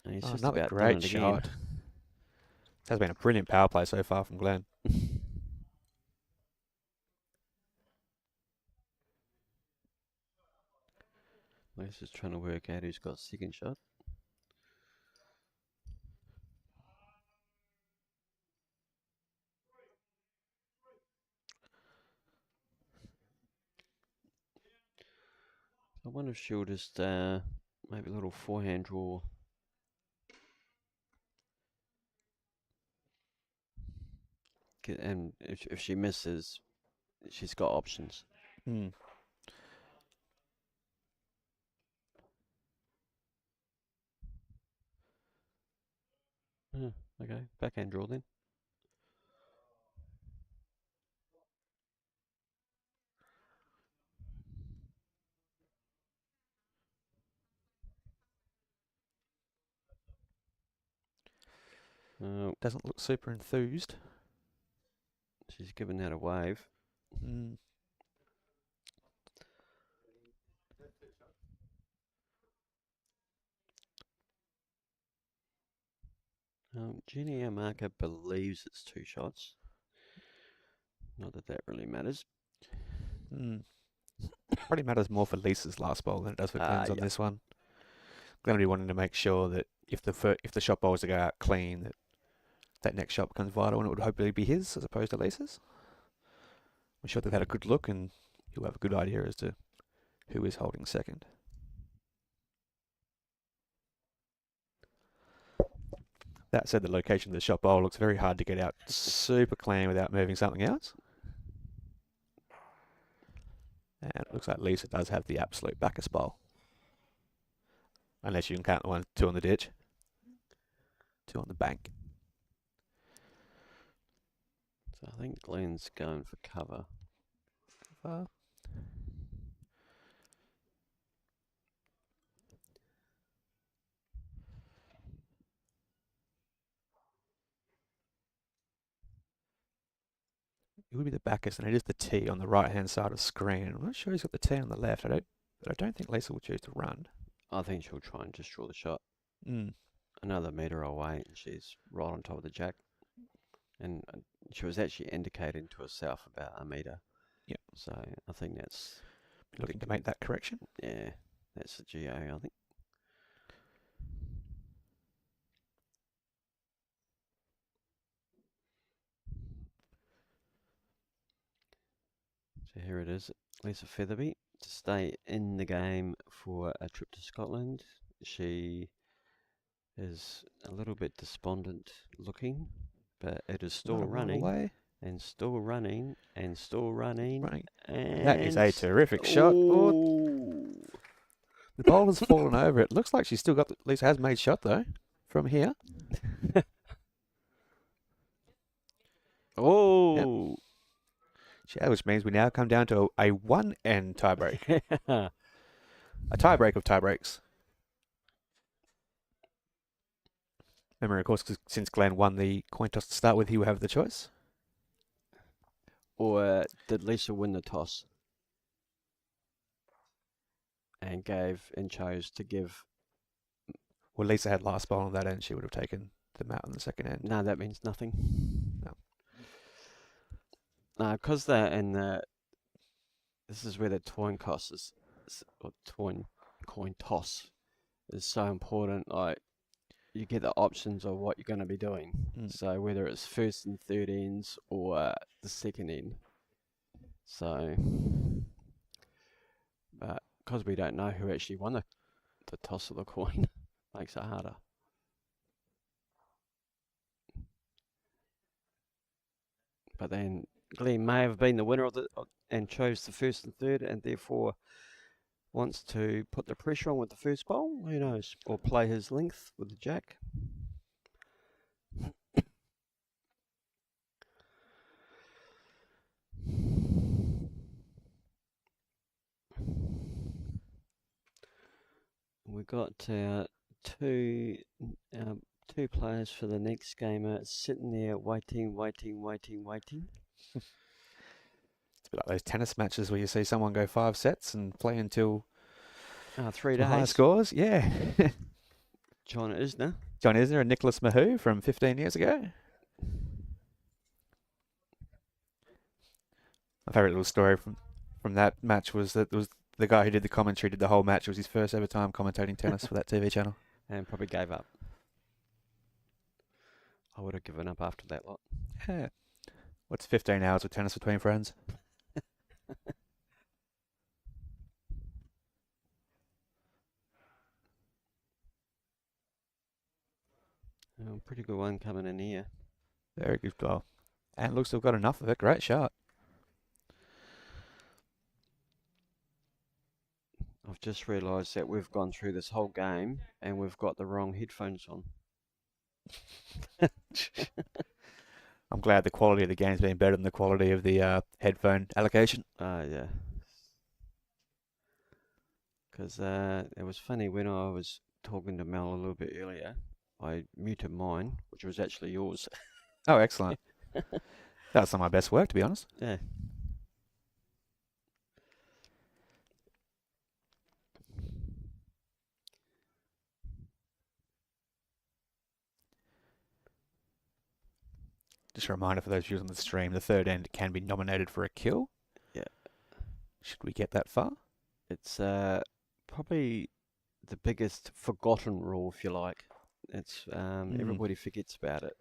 And he's just Another about great done it shot. again. This has been a brilliant power play so far from Glenn. He's just trying to work out who's got second shot. I wonder if she'll just maybe a little forehand draw. And if she misses, she's got options. Okay, backhand draw then. Doesn't look super enthused. She's given that a wave. Mm. Jenny Marker believes it's 2 shots. Not that that really matters. Mm. Probably matters more for Lisa's last bowl than it does for Glenn's on Yeah. this one. Glenn will be wanting to make sure that if the shot bowls to go out clean, that next shot becomes vital, and it would hopefully be his as opposed to Lisa's. I'm sure they've had a good look, and he'll have a good idea as to who is holding second. That said, the location of the shot bowl looks very hard to get out super clean without moving something else. And it looks like Lisa does have the absolute backers bowl. Unless you can count the 2 on the ditch. 2 on the bank. So I think Glenn's going for cover. It would be the backers, and it is the tee on the right-hand side of the screen. I'm not sure he's got the tee on the left. But I don't think Lisa will choose to run. I think she'll try and just draw the shot. Mm. Another metre away, and she's right on top of the jack. And she was actually indicating to herself about a metre. Yep. So I think that's... Looking to make that correction. Yeah, that's the GO, I think. So here it is, Lisa Featherby to stay in the game for a trip to Scotland. She is a little bit despondent looking, but it is still running away. and still running and still running. And that is a terrific shot. Oh, the ball has fallen over. It looks like she's still got, Lisa has made shot though, from here. Oh! Yep. Which means we now come down to a 1-end tiebreak. A tiebreak of tiebreaks. Remember, of course, since Glenn won the coin toss to start with, he will have the choice. Or did Lisa win the toss? And chose to give... Well, Lisa had last bowl on that end. She would have taken the mat on the second end. No, that means nothing. No. No, because this is where the coin toss is so important. Like, you get the options of what you're going to be doing. So whether it's first and third ends or the second end. So, but because we don't know who actually won the toss of the coin, makes it harder. But then Glenn may have been the winner and chose the first and third, and therefore wants to put the pressure on with the first bowl. Who knows? Or play his length with the jack. We've got two players for the next game sitting there waiting. It's a bit like those tennis matches where you see someone go 5 sets and play until 3 days. High scores, yeah. John Isner and Nicholas Mahoo from 15 years ago. My favourite little story from that match was that the guy who did the commentary did the whole match. It was his first ever time commentating tennis for that TV channel. And probably gave up. I would have given up after that lot. Yeah. What's 15 hours of tennis between friends? Pretty good one coming in here. Very good goal. And looks to have got enough of it. Great shot. I've just realised that we've gone through this whole game and we've got the wrong headphones on. I'm glad the quality of the game's been better than the quality of the headphone allocation. Yeah. Because it was funny when I was talking to Mel a little bit earlier. I muted mine, which was actually yours. Oh, excellent. That was some of my best work, to be honest. Yeah. Just a reminder for those viewers on the stream, the third end can be nominated for a kill. Yeah. Should we get that far? It's probably the biggest forgotten rule, if you like. It's everybody forgets about it.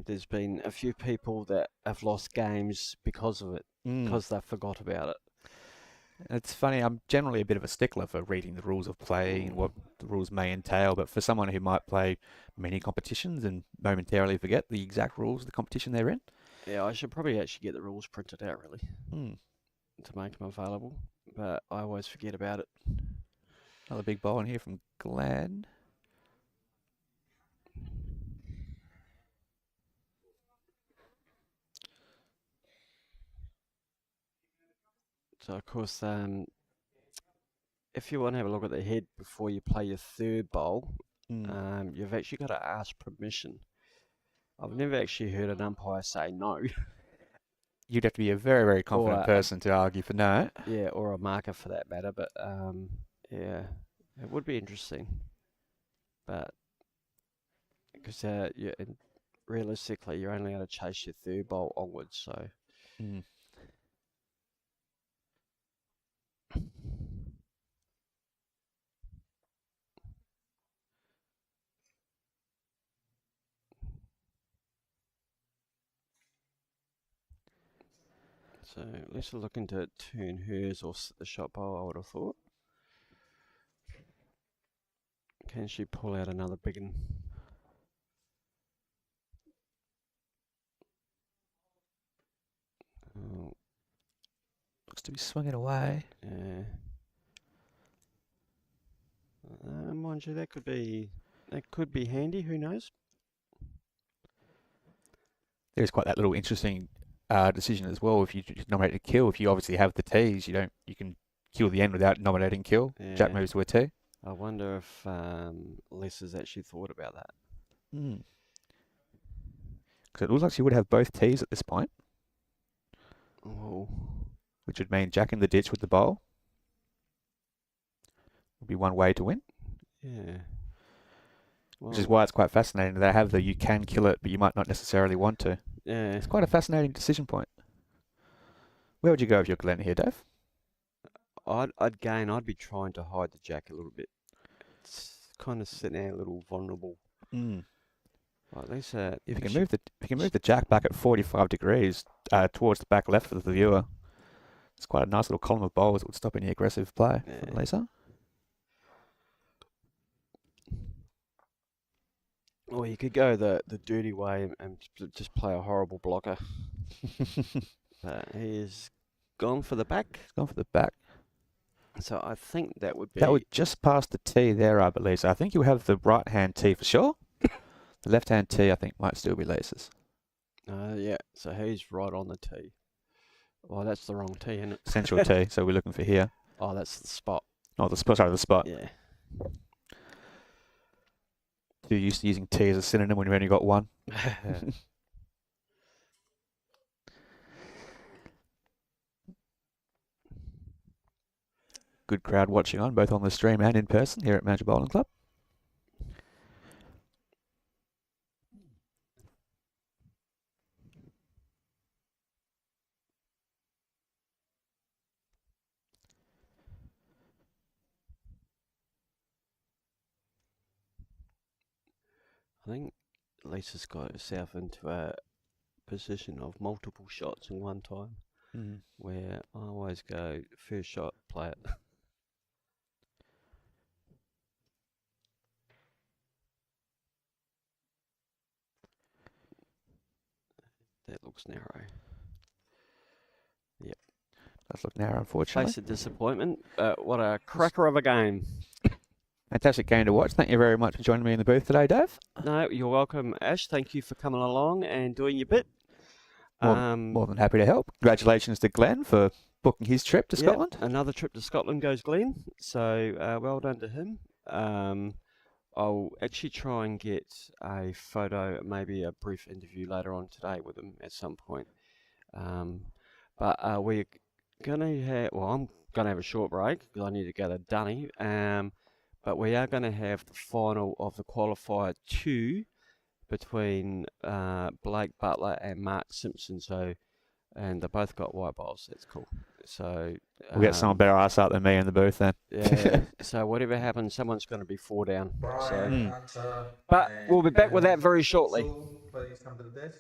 There's been a few people that have lost games because of it, because they forgot about it. It's funny, I'm generally a bit of a stickler for reading the rules of play and what the rules may entail, but for someone who might play many competitions and momentarily forget the exact rules of the competition they're in. Yeah, I should probably actually get the rules printed out, really, to make them available, but I always forget about it. Another big bowl in here from Glenn. So, of course, if you want to have a look at the head before you play your third bowl, you've actually got to ask permission. I've never actually heard an umpire say no. You'd have to be a very, very confident person to argue for no. Yeah, or a marker for that matter, but yeah, it would be interesting. But because realistically, you're only going to chase your third bowl onwards, so... So let's look into turn hers or the shot bowl, I would have thought. Can she pull out another big one? Oh. Looks to be swinging away. Yeah. Mind you, that could be handy, who knows? There's quite that little interesting decision as well. If you nominate a kill, if you obviously have the tees, you can kill the end without nominating kill. Yeah. Jack moves to a tee. I wonder if Les has actually thought about that. Because it looks like she would have both tees at this point. Oh. Which would mean Jack in the ditch with the bowl. Would be one way to win. Yeah. Well, which is why it's quite fascinating. They have the you can kill it, but you might not necessarily want to. Yeah. It's quite a fascinating decision point. Where would you go if you're Glenn here, Dave? I'd be trying to hide the jack a little bit. It's kind of sitting there a little vulnerable. Well, at least if you can move the jack back at 45 degrees towards the back left of the viewer, it's quite a nice little column of bowls that would stop any aggressive play for Lisa. Or you could go the dirty way and just play a horrible blocker. But he's gone for the back. He's gone for the back. So I think that would be... That would just pass the tee there, I believe. So I think you have the right-hand tee for sure. The left-hand tee, I think, might still be Lisa's. Yeah, so he's right on the tee. Well, that's the wrong tee, isn't it? Central tee, so we're looking for here. Oh, that's the spot. Oh, the spot. Sorry, the spot. Yeah. Too used to using tee as a synonym when you've only got one. Good crowd watching on, both on the stream and in person here at Mandurah Bowling Club. I think Lisa's got herself into a position of multiple shots in one time, where I always go, first shot, play it. That looks narrow. Yep. Does look narrow, unfortunately. Face of disappointment. What a cracker of a game. Fantastic game to watch. Thank you very much for joining me in the booth today, Dave. No, you're welcome, Ash. Thank you for coming along and doing your bit. More than happy to help. Congratulations to Glenn for booking his trip to Scotland. Another trip to Scotland goes Glenn. So well done to him. I'll actually try and get a photo, maybe a brief interview later on today with him at some point. But we're gonna have, well, I'm gonna have a short break because I need to go to Dunny. But we are gonna have the final of the Qualifier 2 between Blake Butler and Mark Simpson. So, and they both got white balls. That's cool. So We'll get someone better ass up than me in the booth then. yeah. So whatever happens, someone's going to be 4 down. Brian, So, Hunter, but and we'll be back with that very shortly. Saul, please come to the desk.